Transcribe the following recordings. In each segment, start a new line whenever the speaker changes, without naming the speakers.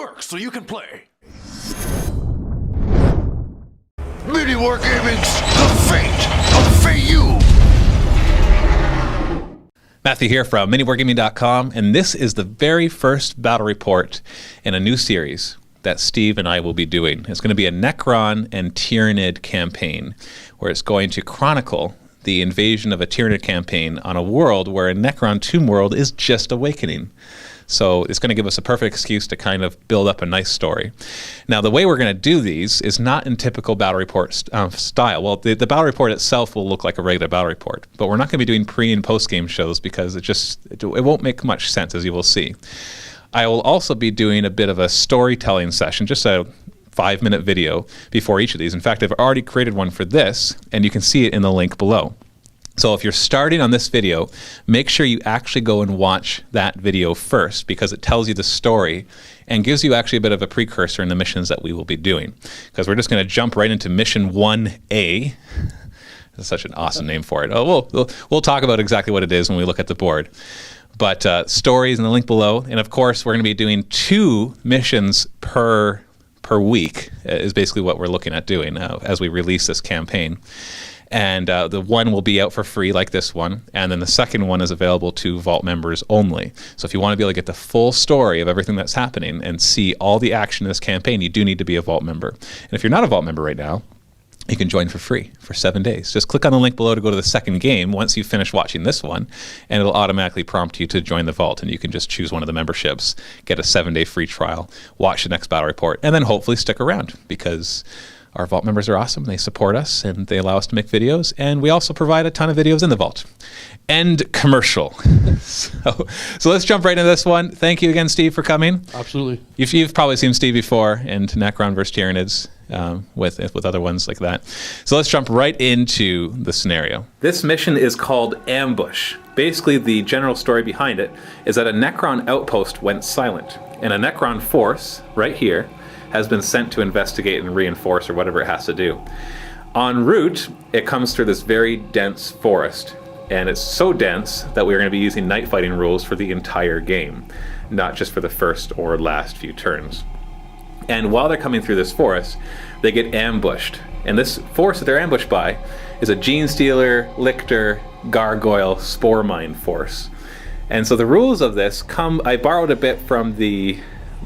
work so you can play. MiniWarGaming's The Fate of Fayoom.
Matthew here from MiniWarGaming.com, and this is the very first battle report in a new series that Steve and I will be doing. It's going to be a Necron and Tyranid campaign, where it's going to chronicle the invasion of a Tyranid campaign on a world where a Necron tomb world is just awakening. So it's going to give us a perfect excuse to kind of build up a nice story. Now, the way we're going to do these is not in typical battle report style. Well, the battle report itself will look like a regular battle report, but we're not going to be doing pre- and post-game shows because it won't make much sense, as you will see. I will also be doing a bit of a storytelling session, just a 5-minute video before each of these. In fact, I've already created one for this, and you can see it in the link below. So if you're starting on this video, make sure you actually go and watch that video first, because it tells you the story and gives you actually a bit of a precursor in the missions that we will be doing. Because we're just going to jump right into mission 1A. That's such an awesome name for it. Oh, we'll talk about exactly what it is when we look at the board. But stories in the link below. And of course, we're going to be doing 2 missions per week is basically what we're looking at doing as we release this campaign. And the one will be out for free like this one, and then the second one is available to Vault members only. So if you want to be able to get the full story of everything that's happening and see all the action in this campaign, you do need to be a Vault member. And if you're not a Vault member right now, you can join for free for 7 days. Just click on the link below to go to the second game once you finish watching this one, and it'll automatically prompt you to join the Vault, and you can just choose one of the memberships, get a 7-day free trial, watch the next battle report, and then hopefully stick around, because our Vault members are awesome. They support us, and they allow us to make videos, and we also provide a ton of videos in the Vault. End commercial. So let's jump right into this one. Thank you again, Steve, for coming.
Absolutely.
You've probably seen Steve before in Necron vs. Tyranids with other ones like that. So let's jump right into the scenario. This mission is called Ambush. Basically, the general story behind it is that a Necron outpost went silent, and a Necron force, right here, has been sent to investigate and reinforce or whatever it has to do. En route, it comes through this very dense forest, and it's so dense that we're going to be using night fighting rules for the entire game, not just for the first or last few turns. And while they're coming through this forest, they get ambushed. And this force that they're ambushed by is a Gene Stealer, Lictor, Gargoyle, Spore Mine force. And so the rules of this I borrowed a bit from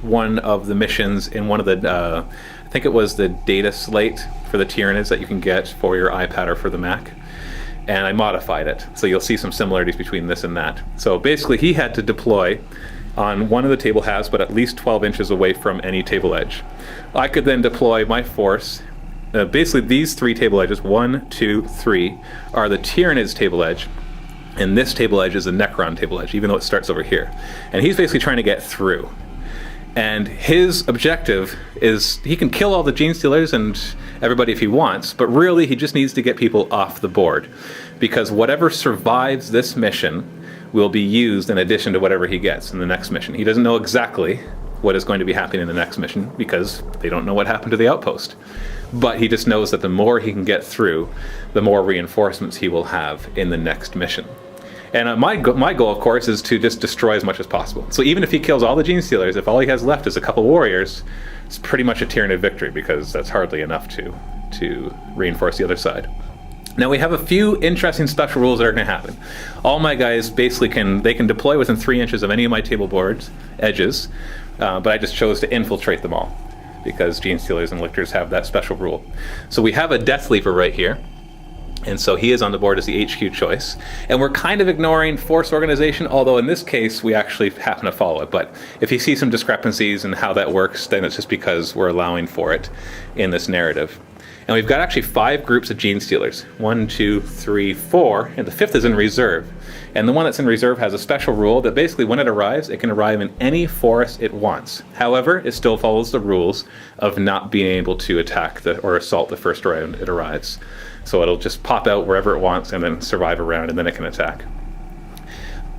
one of the missions in one of the, I think it was the data slate for the Tyranids that you can get for your iPad or for the Mac. And I modified it. So you'll see some similarities between this and that. So basically he had to deploy on one of the table halves, but at least 12 inches away from any table edge. I could then deploy my force. Basically these 3 table edges, 1, 2, 3, are the Tyranids table edge. And this table edge is a Necron table edge, even though it starts over here. And he's basically trying to get through. And his objective is he can kill all the Gene Stealers and everybody if he wants, but really he just needs to get people off the board, because whatever survives this mission will be used in addition to whatever he gets in the next mission. He doesn't know exactly what is going to be happening in the next mission because they don't know what happened to the outpost. But he just knows that the more he can get through, the more reinforcements he will have in the next mission. And my goal, of course, is to just destroy as much as possible. So even if he kills all the Gene Stealers, if all he has left is a couple warriors, it's pretty much a Tyranid victory, because that's hardly enough to reinforce the other side. Now we have a few interesting special rules that are going to happen. All my guys basically can deploy within 3 inches of any of my table boards edges, but I just chose to infiltrate them all, because Gene Stealers and Lictors have that special rule. So we have a Death Leaper right here. And so he is on the board as the HQ choice. And we're kind of ignoring force organization, although in this case we actually happen to follow it. But if you see some discrepancies in how that works, then it's just because we're allowing for it in this narrative. And we've got actually 5 groups of Gene Stealers. 1, 2, 3, 4, and the 5th is in reserve. And the one that's in reserve has a special rule that basically when it arrives, it can arrive in any forest it wants. However, it still follows the rules of not being able to attack or assault the first round it arrives. So it'll just pop out wherever it wants and then survive a round, and then it can attack.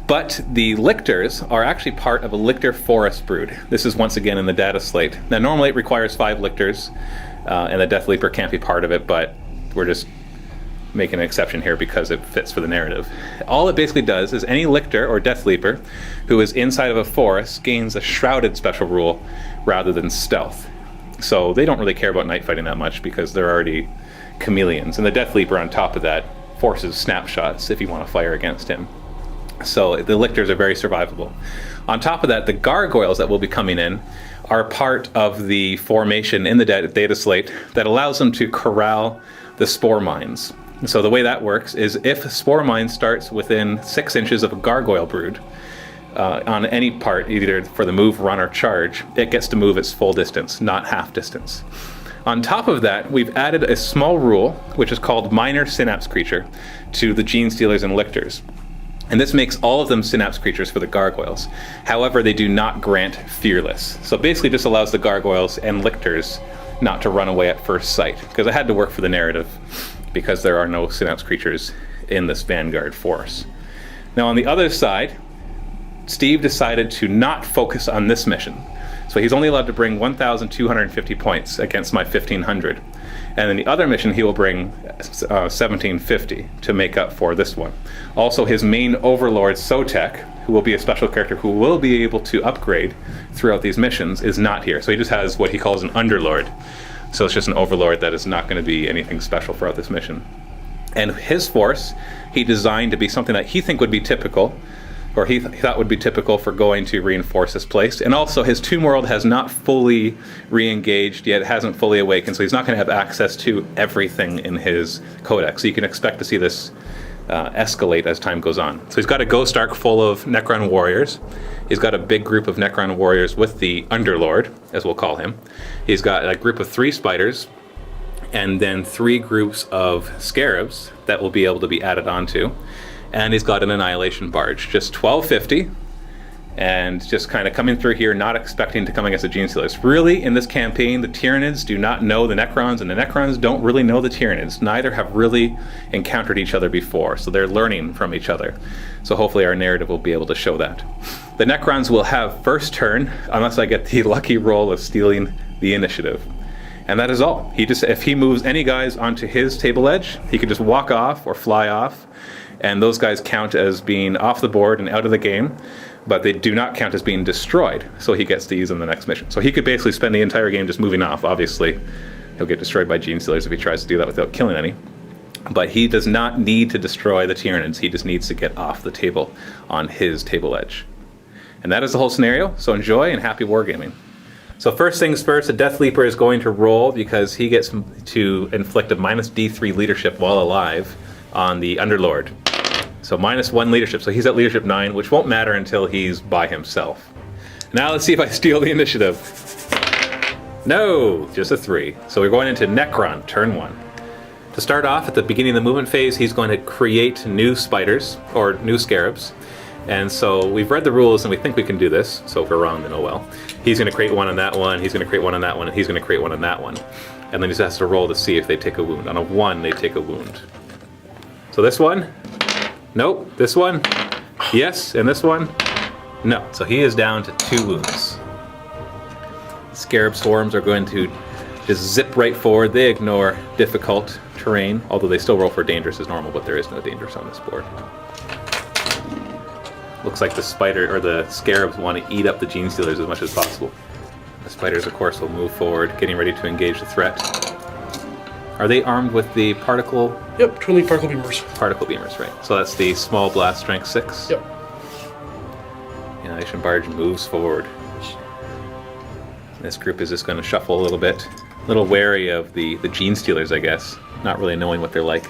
But the Lictors are actually part of a Lictor Forest Brood. This is once again in the data slate. Now normally it requires 5 Lictors, and the Death Leaper can't be part of it, but we're just making an exception here because it fits for the narrative. All it basically does is any Lictor or Death Leaper who is inside of a forest gains a Shrouded special rule, rather than stealth. So they don't really care about night fighting that much because they're already chameleons. And the Death Leaper on top of that forces snapshots if you want to fire against him. So the lictors are very survivable. On top of that, the gargoyles that will be coming in are part of the formation in the data slate that allows them to corral the spore mines. So the way that works is if a spore mine starts within 6 inches of a gargoyle brood, on any part, either for the move, run, or charge, it gets to move its full distance, not half distance. On top of that, we've added a small rule, which is called minor synapse creature, to the gene stealers and lictors. And this makes all of them synapse creatures for the gargoyles. However, they do not grant fearless. So basically this allows the gargoyles and lictors not to run away at first sight, because it had to work for the narrative, because there are no synapse creatures in this vanguard force. Now on the other side, Steve decided to not focus on this mission. So he's only allowed to bring 1,250 points against my 1,500. And in the other mission, he will bring 1,750 to make up for this one. Also, his main overlord, Sotek, who will be a special character who will be able to upgrade throughout these missions, is not here. So he just has what he calls an underlord. So it's just an overlord that is not going to be anything special throughout this mission. And his force, he designed to be something that he think would be typical, or he thought would be typical for going to reinforce this place. And also his Tomb World has not fully re-engaged yet, hasn't fully awakened, so he's not going to have access to everything in his codex. So you can expect to see this escalate as time goes on. So he's got a Ghost Ark full of Necron warriors. He's got a big group of Necron warriors with the Underlord, as we'll call him. He's got a group of 3 spiders, and then 3 groups of scarabs that will be able to be added onto. And he's got an Annihilation Barge, just 1250, and just kind of coming through here, not expecting to come against the Gene Stealers. Really, in this campaign, the Tyranids do not know the Necrons, and the Necrons don't really know the Tyranids. Neither have really encountered each other before, so they're learning from each other. So hopefully our narrative will be able to show that. The Necrons will have first turn, unless I get the lucky roll of stealing the initiative. And that is all. If he moves any guys onto his table edge, he can just walk off or fly off, and those guys count as being off the board and out of the game, but they do not count as being destroyed, so he gets to use them in the next mission. So he could basically spend the entire game just moving off. Obviously, he'll get destroyed by Gene Stealers if he tries to do that without killing any. But he does not need to destroy the Tyranids. He just needs to get off the table on his table edge. And that is the whole scenario, so enjoy and happy wargaming. So first things first, the Death Leaper is going to roll because he gets to inflict a minus D3 leadership while alive on the Underlord. So -1 leadership, so he's at leadership 9, which won't matter until he's by himself. Now let's see if I steal the initiative. No, just a 3. So we're going into Necron, turn 1. To start off, at the beginning of the movement phase, he's going to create new spiders, or new scarabs. And so we've read the rules and we think we can do this, so if we're wrong, then oh well. He's going to create one on that one, he's going to create one on that one, and he's going to create one on that one. And then he just has to roll to see if they take a wound. On a 1, they take a wound. So this one? Nope. This one? Yes. And this one? No. So he is down to 2 wounds. Scarab swarms are going to just zip right forward. They ignore difficult terrain, although they still roll for dangerous as normal, but there is no dangerous on this board. Looks like the spider or the scarabs want to eat up the Gene Stealers as much as possible. The spiders, of course, will move forward, getting ready to engage the threat. Are they armed with the particle?
Yep, twin link particle beamers.
Particle beamers, right. So that's the small blast strength 6.
Yep.
Annihilation Barge moves forward. This group is just going to shuffle a little bit. A little wary of the Gene Stealers, I guess. Not really knowing what they're like.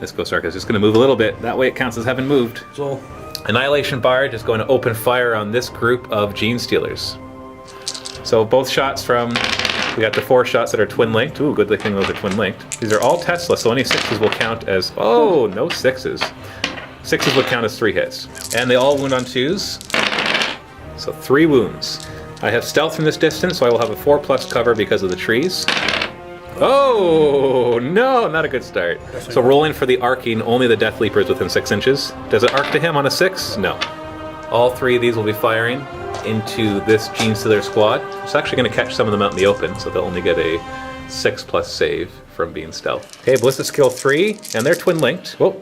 This Ghost Ark is just going to move a little bit. That way it counts as having moved.
So,
Annihilation Barge is going to open fire on this group of Gene Stealers. So both shots from, we got the 4 shots that are twin-linked. Ooh, good thing those are twin-linked. These are all Tesla, so any 6s will count as, oh, no 6s. 6s would count as 3 hits. And they all wound on 2s. So 3 wounds. I have stealth from this distance, so I will have a 4+ cover because of the trees. Oh, no, not a good start. So rolling for the arcing, only the Death Leaper is within 6 inches. Does it arc to him on a 6? No. All 3 of these will be firing into this Gene Stealer squad. It's actually going to catch some of them out in the open, so they'll only get a 6+ save from being stealth. Okay, Ballistic Skill 3, and they're twin-linked. Whoa,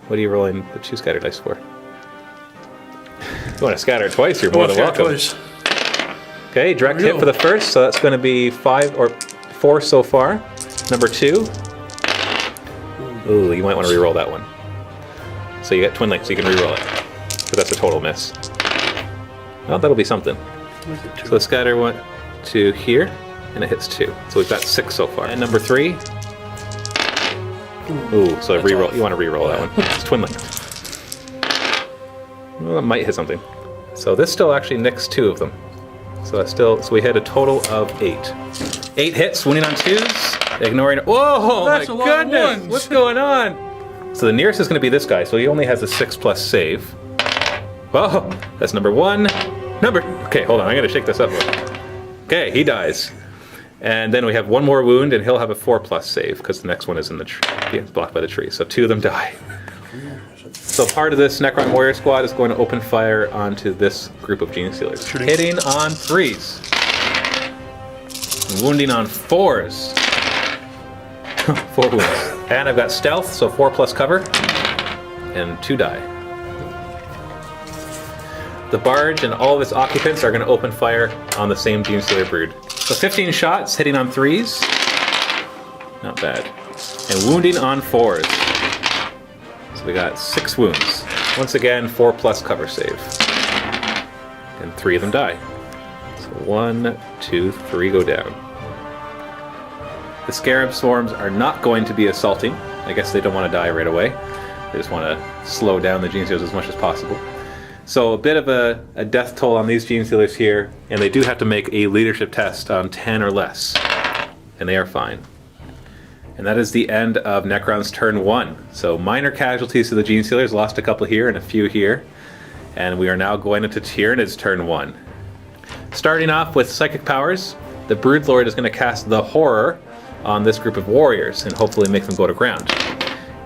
what are you rolling the 2 scatter dice for? you want to scatter it twice, you're more than welcome.
Twice.
Okay, direct hit for the first, so that's going to be 5 or 4 so far. Number 2. Ooh, you might want to re-roll that one. So you get twin link, so you can re-roll it. But that's a total miss. Well, that'll be something. So the scatter went to here, and it hits 2. So we've got 6 so far. And number 3. Ooh, so re-roll. You want to re-roll that one. It's twin linked. Well, it might hit something. So this still actually nicks 2 of them. So that's still. So we had a total of 8. 8 hits, winning on 2s, ignoring. Whoa!
That's
my
a lot of
goodness!
ones.
What's going on? So the nearest is going to be this guy. So he only has a 6+ save. Whoa! That's number 1. Okay, hold on. I'm going to shake this up. Okay, he dies. And then we have 1 more wound, and he'll have a 4+ save because the next one is in the tree. It's blocked by the tree. So 2 of them die. So part of this Necron Warrior Squad is going to open fire onto this group of Gene Stealers. Hitting on 3s. Wounding on 4s. 4 wounds. And I've got stealth, so 4+ cover. And 2 die. The barge and all of its occupants are going to open fire on the same Gene Stealer brood. So 15 shots, hitting on 3s. Not bad. And wounding on 4s. So we got 6 wounds. Once again, 4+ cover save. And 3 of them die. So 1, 2, 3 go down. The Scarab Swarms are not going to be assaulting. I guess they don't want to die right away. They just want to slow down the Gene Stealers as much as possible. So a bit of a death toll on these Gene Stealers here, and they do have to make a leadership test on 10 or less. And they are fine. And that is the end of Necron's turn 1. So minor casualties to the Gene Stealers, lost a couple here and a few here. And we are now going into Tyranid's turn 1. Starting off with psychic powers, the Broodlord is going to cast the Horror on this group of warriors and hopefully make them go to ground.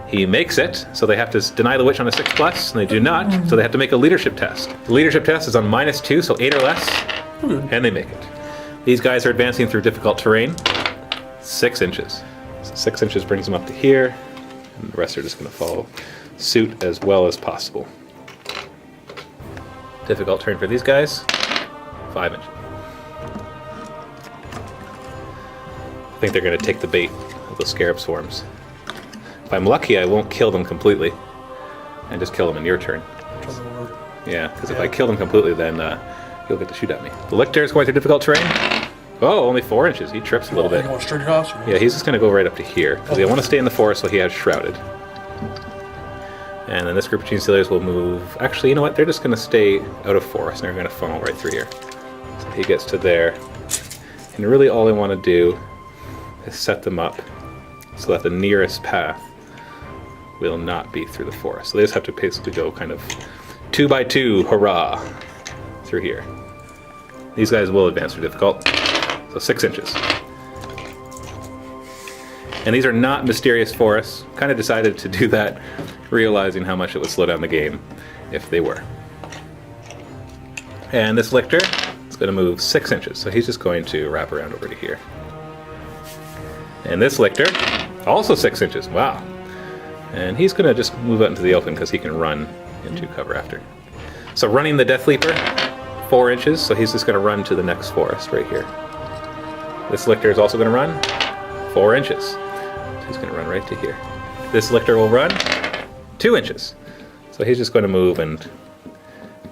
He makes it, so they have to deny the witch on a 6+, and they do not, so they have to make a leadership test. The leadership test is on -2, so 8 or less, and they make it. These guys are advancing through difficult terrain, 6 inches. 6 inches brings them up to here, and the rest are just going to follow suit as well as possible. Difficult terrain for these guys, 5 inches. I think they're going to take the bait of those Scarab Swarms. If I'm lucky, I won't kill them completely, and just kill them in your turn. Yeah, because if I kill them completely, then you'll get to shoot at me. The Lictor is going through difficult terrain. Oh, only 4 inches. He trips a little bit.
Going straight across?
Yeah, he's just going to go right up to here, because I want to stay in the forest so he has Shrouded. And then this group of Gene Stealers will move... Actually, you know what? They're just going to stay out of forest, and they're going to funnel right through here. So he gets to there. And really all I want to do is set them up so that the nearest path will not be through the forest. So they just have to basically go kind of 2 by 2, hurrah, through here. These guys will advance through difficult, so 6 inches. And these are not mysterious forests. Kind of decided to do that, realizing how much it would slow down the game if they were. And this Lictor is going to move 6 inches, so he's just going to wrap around over to here. And this Lictor, also 6 inches, wow. And he's going to just move out into the open because he can run into cover after. So running the Death Leaper, 4 inches, so he's just going to run to the next forest right here. This Lictor is also going to run 4 inches. So he's going to run right to here. This Lictor will run 2 inches. So he's just going to move and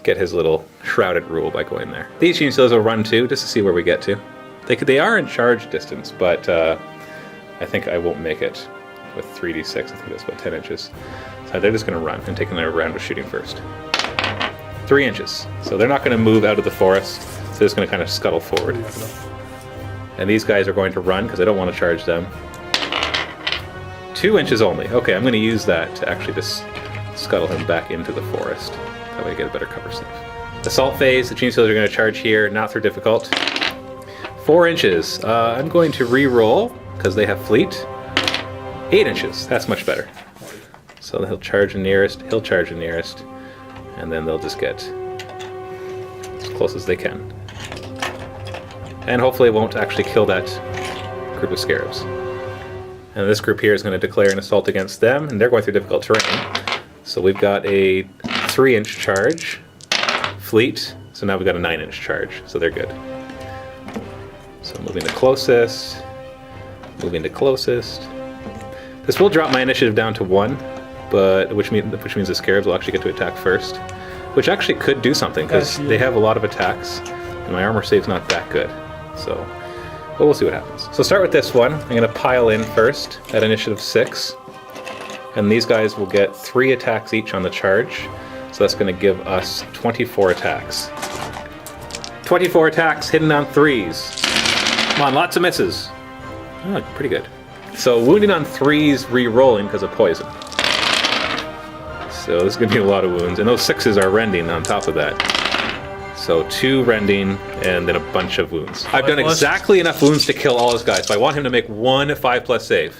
get his little Shrouded rule by going there. These Gene Stealers will run too, just to see where we get to. They are in charge distance, but I think I won't make it with 3d6. I think that's about 10 inches. So they're just going to run and take another round of shooting first. 3 inches. So they're not going to move out of the forest. So they're just going to kind of scuttle forward. And these guys are going to run because I don't want to charge them. 2 inches only. Okay, I'm going to use that to actually just scuttle him back into the forest. That way I get a better cover save. Assault phase, the Gene Stealers are going to charge here, not through difficult. 4 inches. I'm going to re-roll because they have fleet. 8 inches. That's much better. So he'll charge the nearest, he'll charge the nearest, and then they'll just get as close as they can. And hopefully it won't actually kill that group of Scarabs. And this group here is going to declare an assault against them, and they're going through difficult terrain. So we've got a 3-inch charge, fleet. So now we've got a 9-inch charge, so they're good. So moving to closest, moving to closest. This will drop my initiative down to 1, but which means the Scarabs will actually get to attack first, which actually could do something because they have a lot of attacks, and my armor save's not that good. So, but we'll see what happens. So start with this one. I'm going to pile in first at initiative 6, and these guys will get 3 attacks each on the charge. So that's going to give us 24 attacks. 24 attacks hitting on 3s. Come on, lots of misses. Oh, pretty good. So wounding on 3s, re-rolling because of poison. So this is going to be a lot of wounds. And those 6s are rending on top of that. So 2 rending and then a bunch of wounds. I've done exactly enough wounds to kill all his guys. So I want him to make 1 5+ save.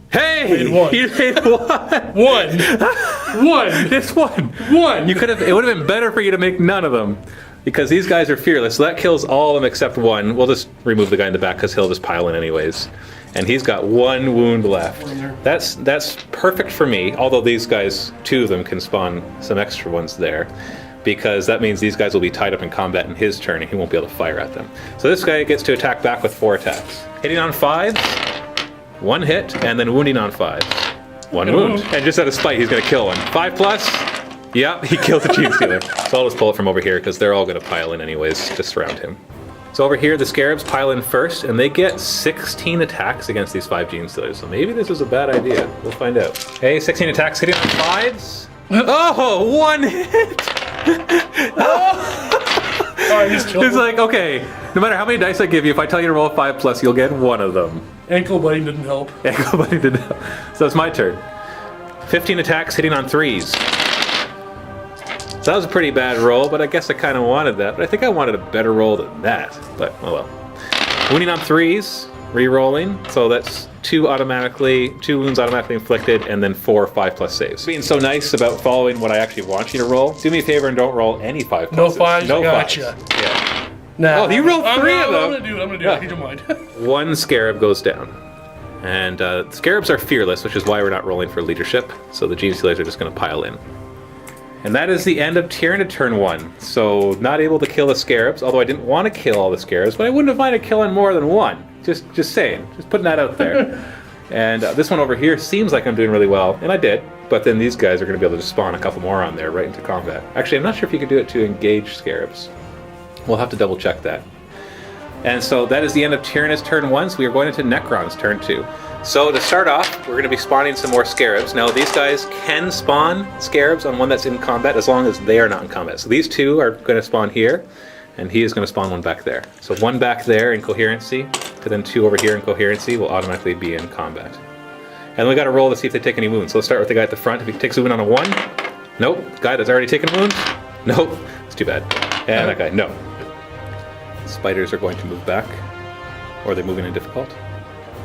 Hey! He made 1!
1! 1!
Just 1!
1!
You could have. It would have been better for you to make none of them. Because these guys are fearless. So that kills all of them except 1. We'll just remove the guy in the back because he'll just pile in anyways. And he's got 1 wound left. That's perfect for me, although these guys, 2 of them can spawn some extra ones there. Because that means these guys will be tied up in combat in his turn and he won't be able to fire at them. So this guy gets to attack back with 4 attacks. Hitting on 5s, 1 hit, and then wounding on 5s. 1 wound. And just out of spite, he's going to kill one. 5+. Yep, he killed the Gene Stealer. So I'll just pull it from over here because they're all going to pile in anyways to surround him. So over here, the Scarabs pile in first, and they get 16 attacks against these 5 Gene Stealers. So maybe this is a bad idea. We'll find out. Hey, 16 attacks hitting on 5s. Oh, 1 hit!
Oh,
it's like, okay, no matter how many dice I give you, if I tell you to roll a 5+, you'll get 1 of them.
Ankle biting didn't help.
Ankle biting didn't help. So it's my turn. 15 attacks hitting on 3s. So that was a pretty bad roll, but I guess I kind of wanted that. But I think I wanted a better roll than that. But, oh well. Wounding on 3s, re-rolling. So that's 2 wounds automatically inflicted, and then 4 5+ saves. Being so nice about following what I actually want you to roll, do me a favor and don't roll any 5+.
No 5s,
no
gotcha.
5s. Yeah.
Nah,
oh, you rolled 3 of them.
I'm gonna do it. I don't mind.
1 Scarab goes down. And Scarabs are fearless, which is why we're not rolling for leadership. So the Gene Stealers are just going to pile in. And that is the end of Tyranid turn 1. So not able to kill the Scarabs, although I didn't want to kill all the Scarabs, but I wouldn't have minded killing more than 1. Just saying, just putting that out there. And this one over here seems like I'm doing really well, and I did. But then these guys are going to be able to just spawn a couple more on there right into combat. Actually, I'm not sure if you can do it to engage Scarabs. We'll have to double check that. And so that is the end of Tyranid's turn 1, so we are going into Necron's turn 2. So to start off, we're going to be spawning some more Scarabs. Now these guys can spawn Scarabs on one that's in combat as long as they are not in combat. So these 2 are going to spawn here, and he is going to spawn 1 back there. So 1 back there in coherency, and then 2 over here in coherency will automatically be in combat. And we got to roll to see if they take any wounds. So let's start with the guy at the front. If he takes a wound on a 1, nope. Guy that's already taken wounds, nope. It's too bad. And that guy, no. Spiders are going to move back, or are they moving in difficult?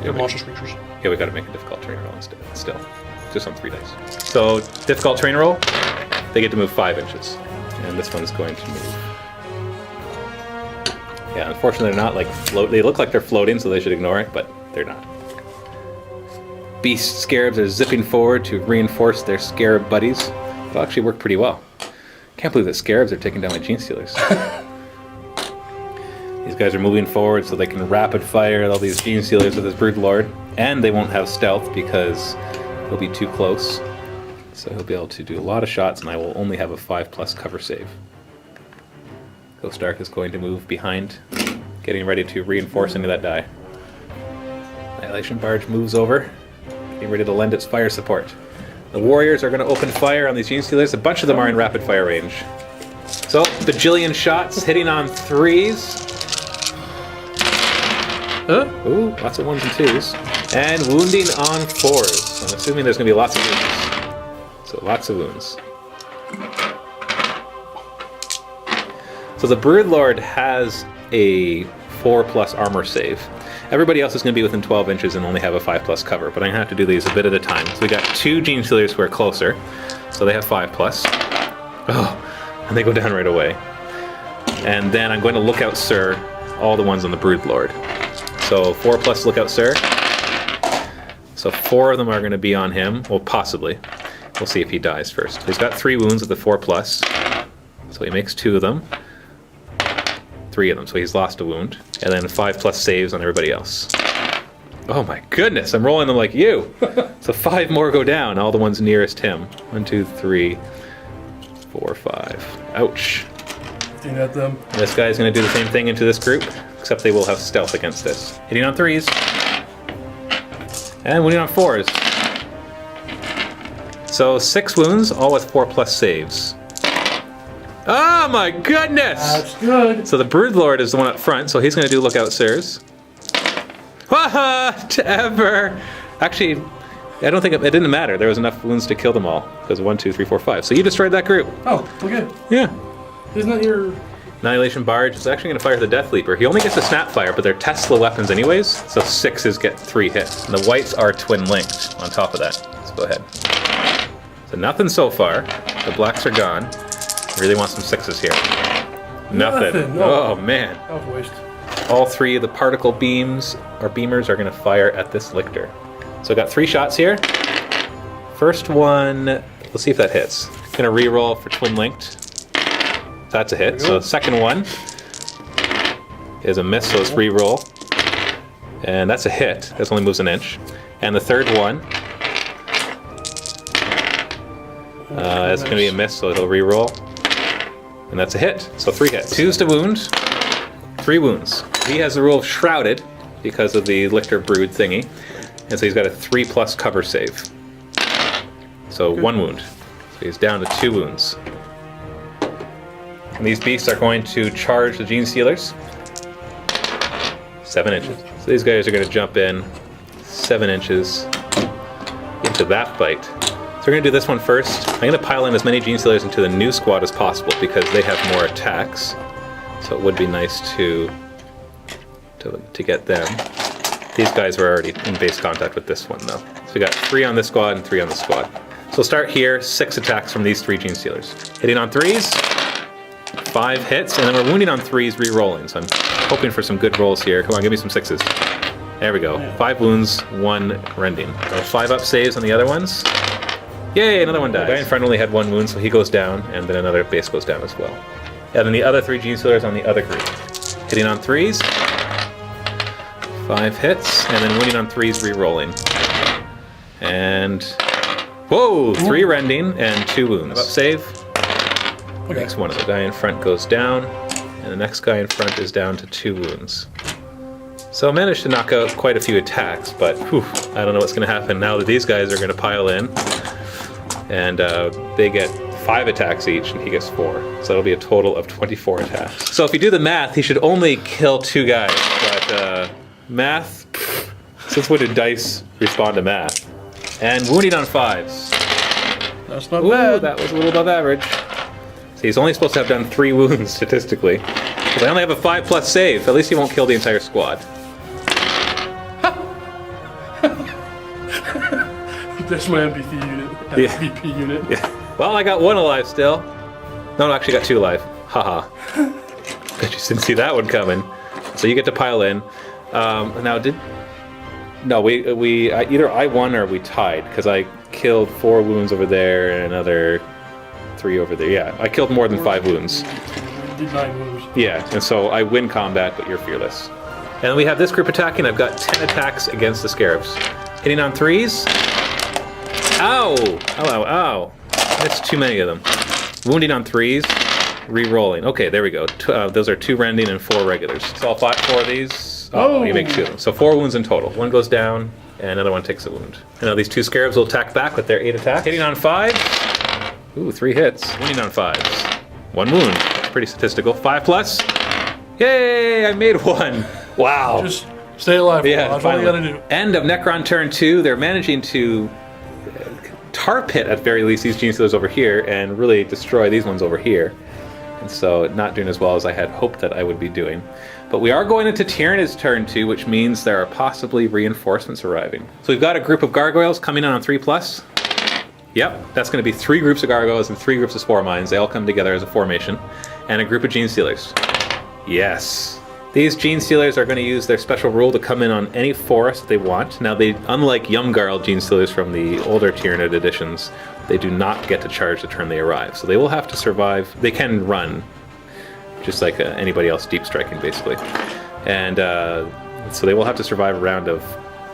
They're monstrous creatures.
Yeah, we got to make a difficult terrain roll instead. Still, just on 3 dice. So difficult terrain roll, they get to move 5 inches, and this one's going to move. Yeah, unfortunately they're not like float. They look like they're floating, so they should ignore it, but they're not. Beast Scarabs are zipping forward to reinforce their Scarab buddies. It'll actually work pretty well. Can't believe that Scarabs are taking down my Gene Stealers. These guys are moving forward so they can rapid fire all these Gene Stealers with this Broodlord. And they won't have stealth because they'll be too close. So he'll be able to do a lot of shots, and I will only have a 5+ cover save. Ghost Dark is going to move behind, getting ready to reinforce into that die. Annihilation Barge moves over, getting ready to lend its fire support. The Warriors are going to open fire on these Gene Stealers. A bunch of them are in rapid fire range. So, bajillion shots hitting on 3s. Ooh, lots of 1s and 2s. And wounding on 4s. I'm assuming there's going to be lots of wounds. So lots of wounds. So the Broodlord has a 4+ armor save. Everybody else is going to be within 12 inches and only have a 5+ cover, but I'm going to have to do these a bit at a time. So we got 2 Gene Stealers who are closer, so they have 5+. Oh, and they go down right away. And then I'm going to Lookout Sir all the ones on the Broodlord. So 4+ Lookout Sir. So 4 of them are going to be on him. Well, possibly. We'll see if he dies first. He's got 3 wounds with the 4+. So he makes 2 of them. 3 of them, so he's lost a wound. And then 5+ saves on everybody else. Oh my goodness, I'm rolling them like you. So 5 more go down, all the ones nearest him. 1, 2, 3, 4, 5. Ouch.
Looking at them.
This guy's going to do the same thing into this group, except they will have stealth against this. Hitting on 3s. And winning on 4s. So 6 wounds, all with 4+ saves. Oh my goodness!
That's good.
So the Broodlord is the one up front, so he's going to do lookout, sirs. What ever? Actually, I don't think it didn't matter. There was enough wounds to kill them all. Because 1, 2, 3, 4, 5. So you destroyed that group.
Oh, okay.
Yeah.
Isn't that your...
Annihilation Barge is actually going to fire the Death Leaper. He only gets a snap fire, but they're Tesla weapons anyways. So 6s get 3 hits. And the whites are twin linked on top of that. Let's go ahead. So nothing so far. The blacks are gone. I really want some 6s here. Nothing.
No.
Oh man.
That was a waste.
All 3 of the particle beams or beamers are going to fire at this lictor. So I got 3 shots here. First one, let's see if that hits. Going to re-roll for twin linked. That's a hit. So the second one is a miss, so let's re-roll. And that's a hit. This only moves an inch. And the third one, it's going to be a miss, so it'll re-roll. And that's a hit. So 3 hits. 2s to wound, 3 wounds. He has the rule of shrouded because of the Lictor Brood thingy. And so he's got a 3+ cover save. So 1 wound. So he's down to 2 wounds. And these beasts are going to charge the Gene Stealers. 7 inches. So these guys are going to jump in 7 inches into that bite. So we're going to do this one first. I'm going to pile in as many Gene Stealers into the new squad as possible because they have more attacks. So it would be nice to get them. These guys were already in base contact with this one though. So we got 3 on this squad and 3 on this squad. So we'll start here, 6 attacks from these 3 Gene Stealers. Hitting on 3s, 5 hits, and then we're wounding on 3s, re-rolling. So I'm hoping for some good rolls here. Come on, give me some 6s. There we go. 5 wounds, 1 rending. So 5 up saves on the other ones. Yay, another one dies. The guy in front only had 1 wound, so he goes down, and then another base goes down as well. And then the other 3 Gene Stealers on the other group. Hitting on 3s, 5 hits, and then winning on 3s, re-rolling. And whoa, 3 rending and 2 wounds. Up save.
Okay.
Next one of the guy in front goes down, and the next guy in front is down to 2 wounds. So I managed to knock out quite a few attacks, but whew, I don't know what's going to happen now that these guys are going to pile in. And they get 5 attacks each, and he gets 4. So it'll be a total of 24 attacks. So if you do the math, he should only kill 2 guys. But math, since when did dice respond to math? And wounding on 5s.
That's not
Ooh,
bad.
that was a little above average. So he's only supposed to have done 3 wounds statistically. Because I only have a 5+ save. At least he won't kill the entire squad.
There's my MVP unit.
Yeah.
MVP unit.
Yeah. Well, I got 1 alive still. No, I actually got 2 alive. Haha. Bet you didn't see that one coming. So you get to pile in. Now we either I won or we tied because I killed 4 wounds over there and another 3 over there. Yeah, I killed more than 5 wounds.
You did 9 wounds.
Yeah, and so I win combat, but you're fearless. And we have this group attacking. I've got 10 attacks against the Scarabs. Hitting on 3s. Ow! Ow, ow, ow. That's too many of them. Wounding on 3s. Re-rolling. Okay, there we go. Those are 2 rending and 4 regulars. So I'll fight 4 of these. Oh, you make 2 of them. So 4 wounds in total. 1 goes down, and another one takes a wound. And now these 2 Scarabs will attack back with their 8 attacks. Hitting on 5. Ooh, 3 hits. Wounding on 5s. 1 wound. That's pretty statistical. 5+. Yay! I made 1. Wow.
Just stay alive.
Yeah,
That's all you
finally.
gotta do.
End of Necron turn 2. They're managing to tar pit at very least these Gene Stealers over here and really destroy these ones over here. And so not doing as well as I had hoped that I would be doing. But we are going into Tyranid's turn 2, which means there are possibly reinforcements arriving. So we've got a group of gargoyles coming in on 3+. Yep, that's going to be 3 groups of gargoyles and 3 groups of spore mines. They all come together as a formation. And a group of Gene Stealers. Yes. These Gene Stealers are going to use their special rule to come in on any forest they want. Now, they, unlike Yumgarl Gene Stealers from the older Tyranid editions, they do not get to charge the turn they arrive. So they will have to survive. They can run, just like anybody else deep striking, basically. And so they will have to survive a round of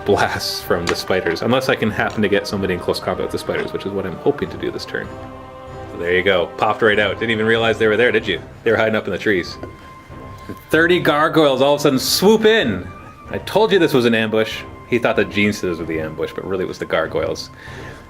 blasts from the spiders, unless I can happen to get somebody in close combat with the spiders, which is what I'm hoping to do this turn. So there you go. Popped right out. Didn't even realize they were there, did you? They were hiding up in the trees. 30 gargoyles all of a sudden swoop in. I told you this was an ambush. He thought the Gene Stealers were the ambush, but really it was the gargoyles.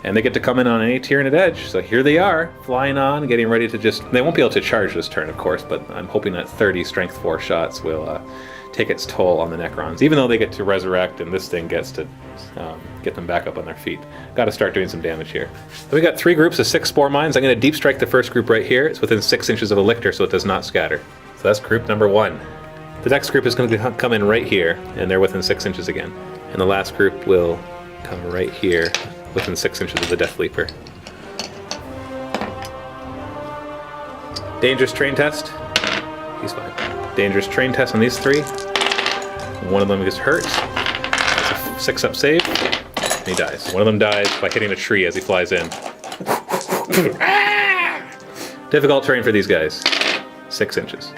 And they get to come in on any Tyranid edge. So here they are, flying on, getting ready to just... They won't be able to charge this turn, of course, but I'm hoping that 30 strength 4 shots will take its toll on the Necrons, even though they get to resurrect and this thing gets to get them back up on their feet. Got to start doing some damage here. So we got 3 groups of 6 spore mines. I'm going to deep strike the first group right here. It's within 6 inches of a lictor, so it does not scatter. So that's group number 1. The next group is going to come in right here, and they're within 6 inches again. And the last group will come right here, within 6 inches of the Death Leaper. Dangerous train test. He's fine. Dangerous train test on these 3. One of them gets hurt. That's a 6-up save. And he dies. One of them dies by hitting a tree as he flies in. Difficult terrain for these guys. 6 inches.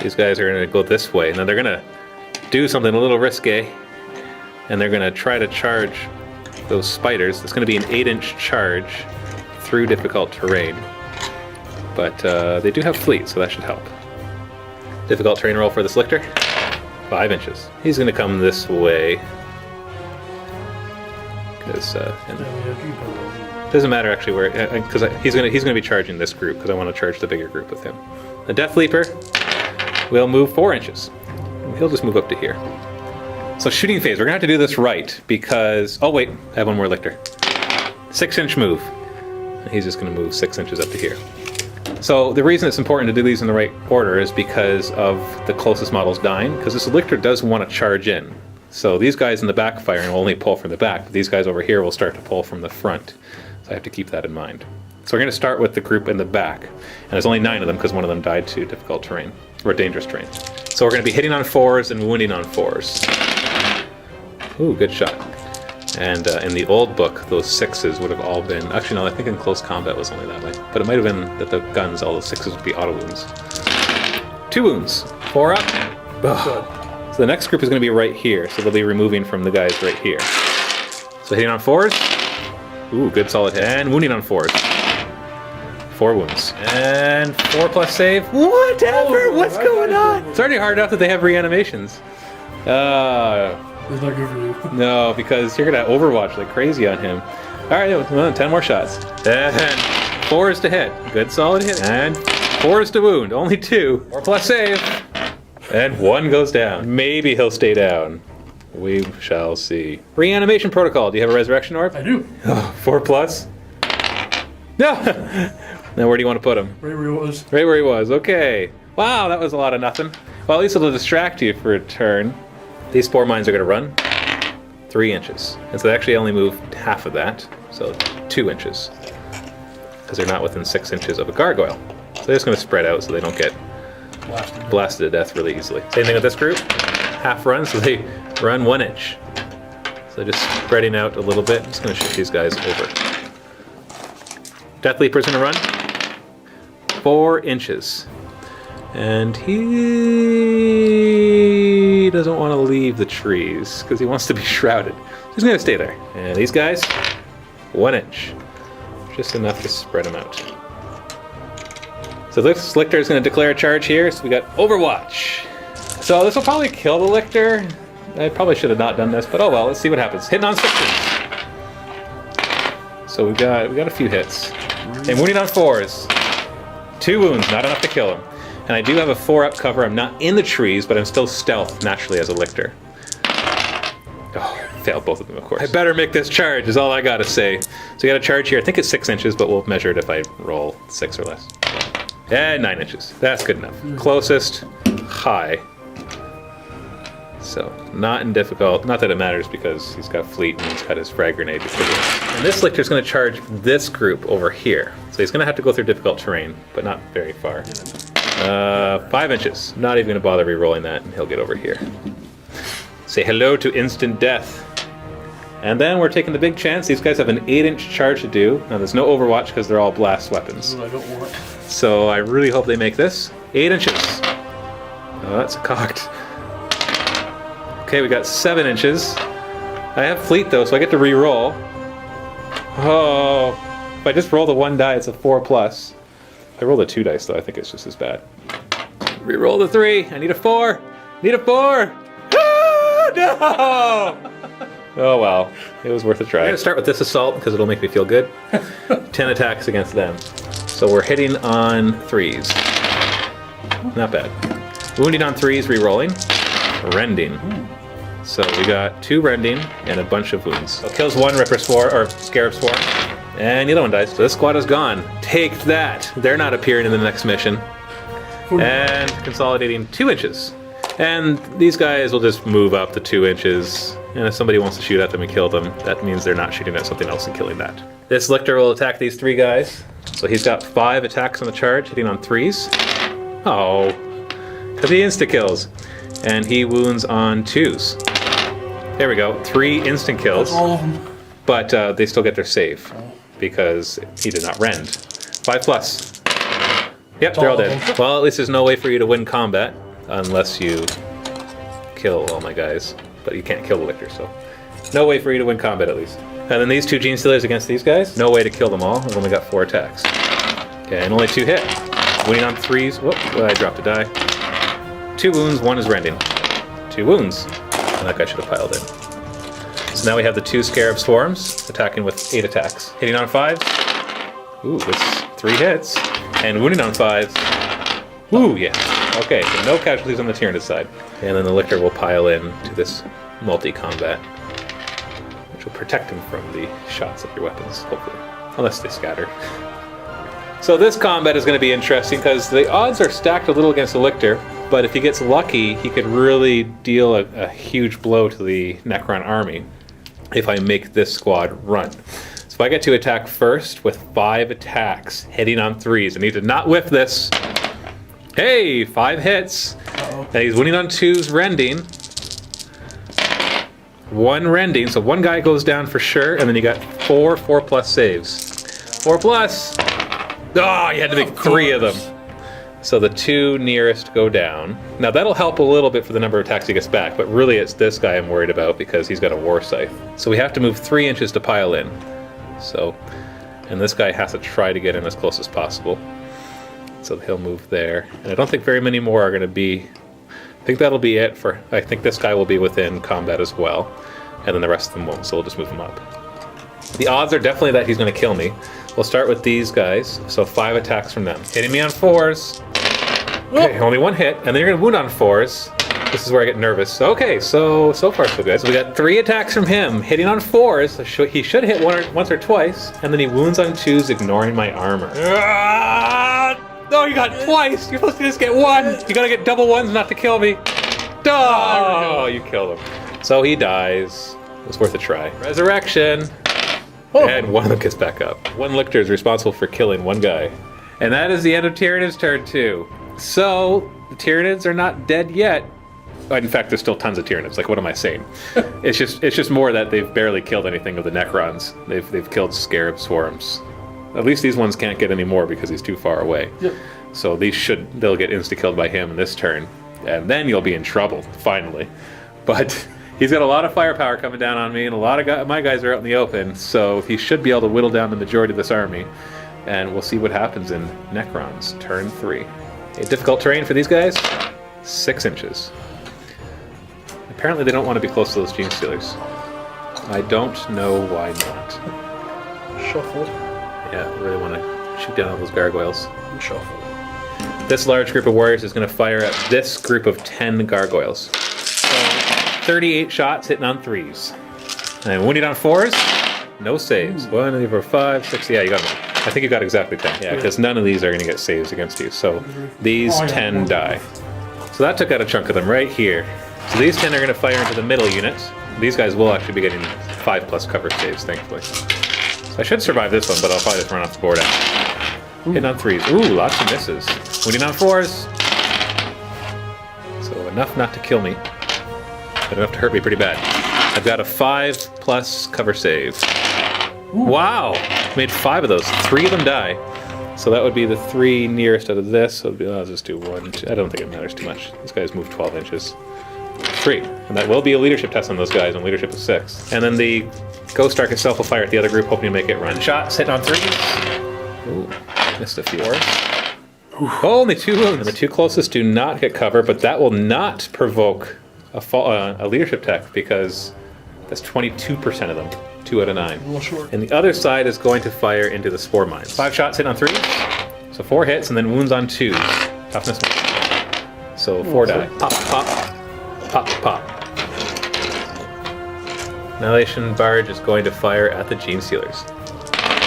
These guys are going to go this way. Now they're going to do something a little risque. And they're going to try to charge those spiders. It's going to be an 8-inch charge through difficult terrain. But they do have fleet, so that should help. Difficult terrain roll for this lictor. 5 inches. He's going to come this way. Because doesn't matter actually where, because he's going to be charging this group because I want to charge the bigger group with him. The Death Leaper will move 4 inches. He'll just move up to here. So shooting phase, we're going to have to do this right because... Oh wait, I have one more lictor. 6-inch move. And he's just going to move 6 inches up to here. So the reason it's important to do these in the right order is because of the closest models dying, because this lictor does want to charge in. So these guys in the back firing will only pull from the back, but these guys over here will start to pull from the front. So I have to keep that in mind. So we're going to start with the group in the back. And there's only 9 of them because one of them died to difficult terrain, or dangerous terrain. So we're going to be hitting on 4s and wounding on 4s. Ooh, good shot. And in the old book, those 6s would have all been... Actually, no, I think in close combat it was only that way. But it might have been that the guns, all the 6s would be auto wounds. 2 wounds. 4 up. Ugh. So the next group is going to be right here. So they'll be removing from the guys right here. So hitting on 4s. Ooh, good solid hit. And wounding on 4s. 4 wounds. And 4+ save. Whatever! What's going on? It's already hard enough that they have reanimations.
It's not good for you.
No, because you're going to overwatch like crazy on him. Alright, well, 10 more shots. And 4s to hit. Good solid hit. And 4s to wound. Only 2. 4+ save. And 1 goes down. Maybe he'll stay down. We shall see. Reanimation protocol. Do you have a resurrection orb?
I do.
Oh, 4+. No! Now where do you want to put him?
Right where he was.
Right where he was. Okay. Wow, that was a lot of nothing. Well, at least it'll distract you for a turn. These spore mines are going to run 3 inches. And so they actually only move half of that. So 2 inches. Because they're not within 6 inches of a gargoyle. So they're just going to spread out so they don't get blasted to death really easily. Same thing with this group. Half run, so they run 1 inch. So just spreading out a little bit. I'm just going to shift these guys over. Death Leaper's going to run 4 inches. And he doesn't want to leave the trees because he wants to be shrouded. So he's going to stay there. And these guys, 1 inch. Just enough to spread them out. So this lictor is going to declare a charge here. So we got Overwatch. So this will probably kill the lictor. I probably should have not done this, but oh well. Let's see what happens. Hitting on 6s. So we got a few hits. And wounding on 4s. 2 wounds, not enough to kill him. And I do have a 4-up cover. I'm not in the trees, but I'm still stealth naturally as a lictor. Oh, failed both of them, of course. I better make this charge is all I gotta say. So you got a charge here. I think it's 6 inches, but we'll measure it if I roll 6 or less. And 9 inches. That's good enough. Closest, high. So, not in difficult. Not that it matters because he's got fleet and he's got his frag grenade. And this lictor's going to charge this group over here. So he's going to have to go through difficult terrain, but not very far. 5 inches. Not even going to bother re-rolling that, and he'll get over here. Say hello to instant death. And then we're taking the big chance. These guys have an 8-inch charge to do. Now there's no overwatch because they're all blast weapons.
I don't want.
So I really hope they make this. 8 inches. Oh, that's cocked. Okay, we got 7 inches. I have fleet though, so I get to re-roll. Oh, if I just roll the 1 die, it's a 4+. If I roll the 2 dice though, I think it's just as bad. Re-roll the 3. I need a 4. Need a 4. Ah, no! Oh well, it was worth a try. I'm gonna start with this assault because it'll make me feel good. 10 attacks against them. So we're hitting on 3s. Not bad. Wounding on 3s, re-rolling. Rending. So we got 2 rending and a bunch of wounds. So kills 1 Ripper Swarm, or Scarab Swarm. And the other one dies. So this squad is gone. Take that! They're not appearing in the next mission. And consolidating 2 inches. And these guys will just move up to 2 inches. And if somebody wants to shoot at them and kill them, that means they're not shooting at something else and killing that. This Lictor will attack these 3 guys. So he's got 5 attacks on the charge, hitting on 3s. Oh, because he insta-kills. And he wounds on 2s. There we go, 3 instant kills.
All of them.
But they still get their save, because he did not rend. 5+. Yep, they're all dead. Well, at least there's no way for you to win combat, unless you kill all my guys. But you can't kill the Lictor, so no way for you to win combat at least. And then these 2 Gene Stealers against these guys, no way to kill them all. I've only got 4 attacks. Okay, and only 2 hit. Winning on 3s. Whoop, I dropped a die. 2 wounds, 1 is rending. 2 wounds. And that guy should have piled in. So now we have the 2 Scarab Swarms attacking with 8 attacks. Hitting on 5s. Ooh, that's 3 hits. And wounding on 5s. Ooh, yeah. Okay, so no casualties on the Tyranid side. And then the Lictor will pile in to this multi-combat, which will protect him from the shots of your weapons, hopefully. Unless they scatter. So this combat is going to be interesting because the odds are stacked a little against the Lictor, but if he gets lucky, he could really deal a huge blow to the Necron army if I make this squad run. So if I get to attack first with 5 attacks, hitting on 3s, I need to not whiff this. Hey, 5 hits. And he's winning on 2s, rending. 1 rending, so 1 guy goes down for sure, and then you got 4+ saves. 4+. Oh, you had to make 3 of them. So the 2 nearest go down. Now that'll help a little bit for the number of attacks he gets back, but really it's this guy I'm worried about because he's got a War Scythe. So we have to move 3 inches to pile in. So, and this guy has to try to get in as close as possible. So he'll move there. And I don't think very many more are going to be... I think that'll be it for... I think this guy will be within combat as well. And then the rest of them won't, so we'll just move him up. The odds are definitely that he's going to kill me. We'll start with these guys. So 5 attacks from them. Hitting me on 4s. Okay, only 1 hit. And then you're going to wound on 4s. This is where I get nervous. Okay, so far so good. So we got 3 attacks from him. Hitting on 4s. He should hit once or twice. And then he wounds on 2s, ignoring my armor. No, you got twice. You're supposed to just get 1. You gotta get double 1s not to kill me. Oh, you killed him. So he dies. It was worth a try. Resurrection. And 1 of them gets back up. 1 Lictor is responsible for killing 1 guy. And that is the end of Tyranid's turn 2. So, the Tyranids are not dead yet. In fact, there's still tons of Tyranids. Like, what am I saying? It's just more that they've barely killed anything of the Necrons. They've killed Scarab Swarms. At least these ones can't get any more because he's too far away. Yep. So they'll get insta-killed by him in this turn. And then you'll be in trouble, finally. But he's got a lot of firepower coming down on me, and a lot of my guys are out in the open, so he should be able to whittle down the majority of this army. And we'll see what happens in Necron's turn 3. A difficult terrain for these guys, 6 inches. Apparently they don't want to be close to those Gene Stealers. I don't know why not.
Shuffle.
Yeah, I really want to shoot down all those gargoyles.
And shuffle.
This large group of warriors is going to fire at this group of 10 gargoyles. So 38 shots hitting on 3s. And wounding on 4s, no saves. 1, 2, 3, 4, 5, 6. Yeah, you got them. I think you got exactly 10. Yeah, because none of these are going to get saves against you. So these 10 die. So that took out a chunk of them right here. So these 10 are going to fire into the middle unit. These guys will actually be getting 5+ cover saves, thankfully. I should survive this one, but I'll probably just run off the board after. Hitting on 3s. Ooh, lots of misses. Wounding on 4s. enough not to kill me, but enough to hurt me pretty bad. I've got a 5+ cover save. Wow! Made 5 of those. 3 of them die. So that would be the 3 nearest out of this. So I'll just do 1, 2. I don't think it matters too much. These guys move 12 inches. 3. And that will be a leadership test on those guys, and leadership is 6. And then the Ghost Arc itself will fire at the other group, hoping to make it run. Shots, hitting on 3s. Ooh, missed a few. Oh, only 2 wounds. And the 2 closest do not get cover, but that will not provoke a leadership tech, because that's 22% of them. 2 out of 9.
A little short.
And the other side is going to fire into the spore mines. 5 shots hit on 3s, so 4 hits, and then wounds on 2s. Toughness 1. So 4 die. Pop, pop, pop, pop. Annihilation Barge is going to fire at the Gene Stealers.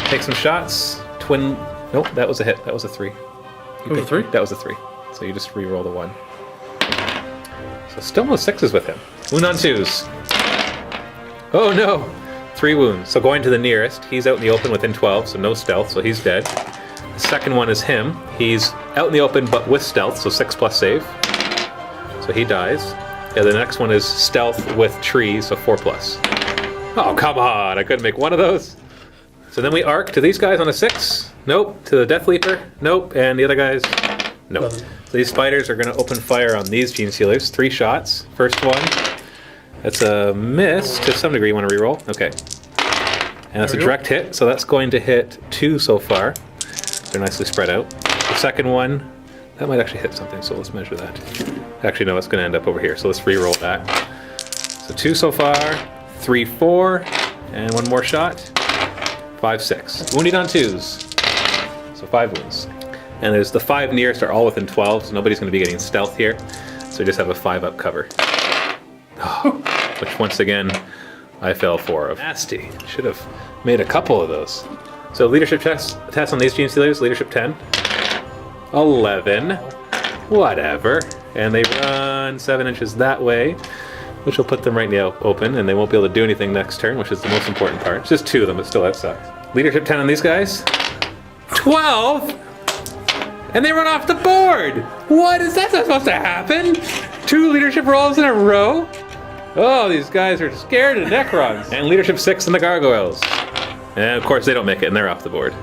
Take some shots. Twin. Nope, that was a hit. That was a 3.
That was a 3?
That was a 3. So you just re-roll the 1. So still no 6s with him. Wound on 2s. Oh no! 3 wounds. So going to the nearest, he's out in the open within 12, so no stealth, so he's dead. The second one is him. He's out in the open but with stealth, so 6+ save. So he dies. Yeah, the next one is stealth with trees, so 4+. Oh, come on! I couldn't make one of those. So then we arc to these guys on a 6. Nope. To the Death Leaper. Nope. And the other guys. Nope. So these spiders are going to open fire on these Gene Stealers. 3 shots. First one. That's a miss to some degree. You want to reroll? Okay. And that's a direct hit, so that's going to hit 2 so far. They're nicely spread out. The second one, that might actually hit something, so let's measure that. Actually, no, it's going to end up over here, so let's reroll that. So 2 so far, 3, 4, and 1 more shot. 5, 6. Wounded on 2s. So 5 wounds. And there's the 5 nearest are all within 12, so nobody's going to be getting stealth here. So we just have a 5-up cover. Oh, which once again I fell for. Nasty. Should have made a couple of those. So leadership test on these Gene Stealers, leadership 10. 11. Whatever. And they run 7 inches that way, which will put them right in the open, and they won't be able to do anything next turn, which is the most important part. It's just 2 of them, but still that sucks. Leadership 10 on these guys. 12! And they run off the board! What is that supposed to happen? 2 leadership rolls in a row? Oh, these guys are scared of Necrons. And leadership 6 in the gargoyles. And of course they don't make it and they're off the board.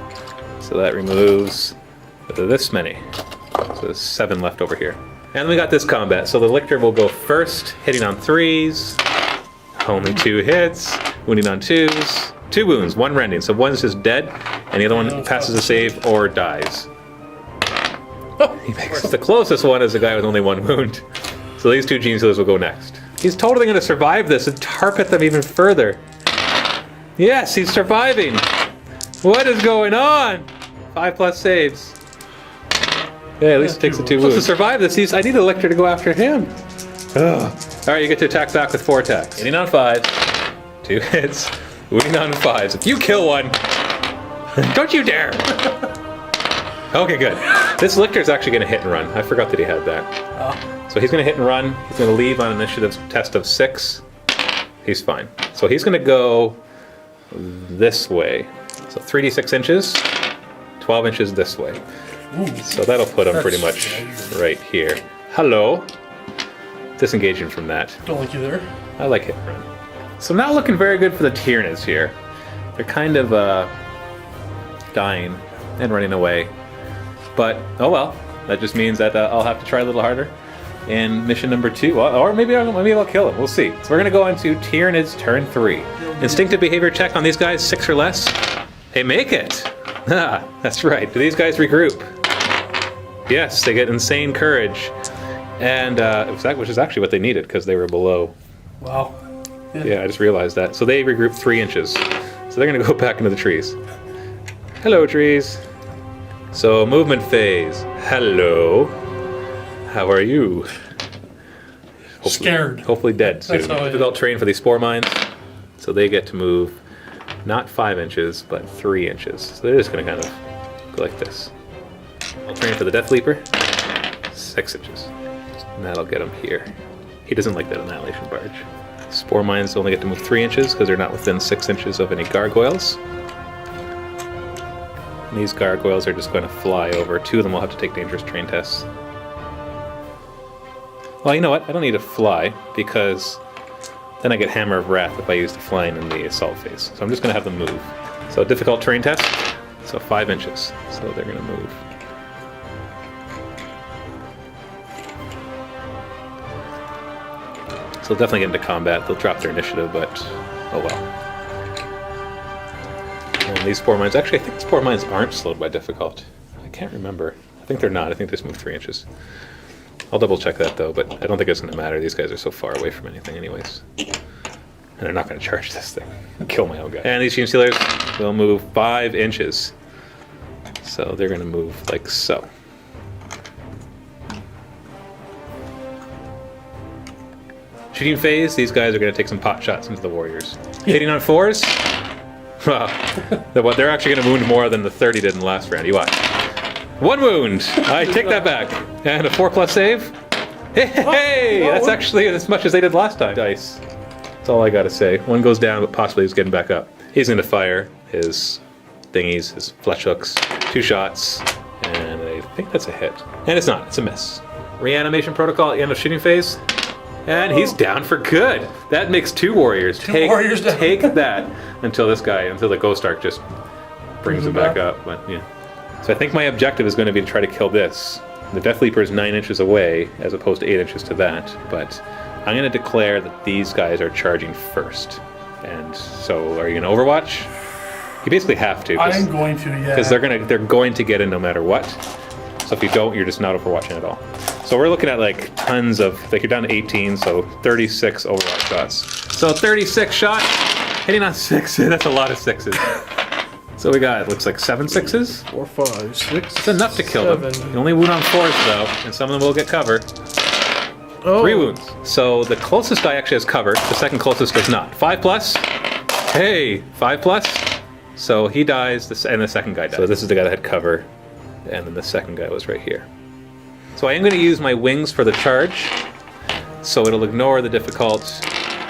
So that removes this many. So there's 7 left over here. And we got this combat. So the Lictor will go first, hitting on 3s. Only 2 hits. Wounding on 2s. 2 wounds, 1 rending. So one's just dead, and the other one passes a save or dies. He makes the closest one is a guy with only 1 wound. So these 2 Gene Stealers will go next. He's totally going to survive this and target them even further. Yes, he's surviving. What is going on? 5+ saves. Yeah, at least it takes the 2 wounds. To survive this, I need a Lictor to go after him. Ugh. All right, you get to attack back with 4 attacks. Hitting on 5s. 2 hits. Wounding on 5s. If you kill one, don't you dare. Okay, good. This Lictor is actually going to hit and run. I forgot that he had that. Oh. So he's going to hit and run. He's going to leave on an initiative test of 6. He's fine. So he's going to go this way. So 3d6 inches, 12 inches this way.
Ooh,
so that'll put him pretty much right here. Hello. Disengaging from that.
Don't like you there.
I like hit and run. So not looking very good for the Tyranids here. They're kind of dying and running away. But, oh well, that just means that I'll have to try a little harder in mission number 2, or maybe I'll kill him. We'll see. So we're going to go into Tyranids turn 3. Instinctive behavior check on these guys, 6 or less. They make it. Ah, that's right. Do these guys regroup? Yes, they get insane courage, and which is actually what they needed because they were below.
Wow.
Yeah, I just realized that. So they regroup 3 inches. So they're going to go back into the trees. Hello, trees. So, movement phase. Hello. How are you? Hopefully,
scared.
Hopefully dead soon. Difficult terrain for these spore mines. So they get to move not 5 inches, but 3 inches. So they're just going to kind of go like this. Terrain for the Death Leaper. 6 inches. And that'll get him here. He doesn't like that Annihilation Barge. Spore mines only get to move 3 inches because they're not within 6 inches of any gargoyles. And these gargoyles are just going to fly over. 2 of them will have to take dangerous terrain tests. Well, you know what? I don't need to fly because then I get Hammer of Wrath if I use the flying in the assault phase. So I'm just going to have them move. So difficult terrain test. So 5 inches. So they're going to move. So they'll definitely get into combat. They'll drop their initiative, but oh well. And these spore mines, actually I think spore mines aren't slowed by difficult. I can't remember. I think they're not. I think they just moved 3 inches. I'll double check that though, but I don't think it's going to matter. These guys are so far away from anything anyways. And they're not going to charge this thing. Kill my own guy. And these Gene Stealers will move 5 inches. So they're going to move like so. Shooting phase, these guys are going to take some pot shots into the warriors. Hitting on 4s? Well, they're actually going to wound more than the 30 did in the last round. You watch. 1 wound! I take that back. And a 4+ save? Hey! That's actually as much as they did last time. Dice. That's all I gotta say. 1 goes down, but possibly he's getting back up. He's going to fire his thingies, his fletch hooks. 2 shots. And I think that's a hit. And it's not. It's a miss. Reanimation protocol at the end of shooting phase. And he's down for good. That makes 2 warriors.
Two warriors down.
Take that until the Ghost Arc just brings him back up. But yeah. So I think my objective is going to be to try to kill this. The Death Leaper is 9 inches away, as opposed to 8 inches to that. But I'm going to declare that these guys are charging first. And so, are you going to Overwatch? You basically have to.
I'm going to, yeah.
Because they're going to get in no matter what. So if you don't, you're just not Overwatching at all. So we're looking at like tons of, like you're down to 18, so 36 Overwatch shots. So 36 shots, hitting on 6. That's a lot of 6s. So we got, it looks like 7 6s.
4, 5, 6.
It's enough to kill them. You only wound on 4s though, and some of them will get cover.
Oh.
3 wounds. So the closest guy actually has cover. The second closest does not. 5+. Hey, 5+. So he dies, and the second guy dies. So this is the guy that had cover, and then the second guy was right here. So I am going to use my wings for the charge, so it'll ignore the difficult,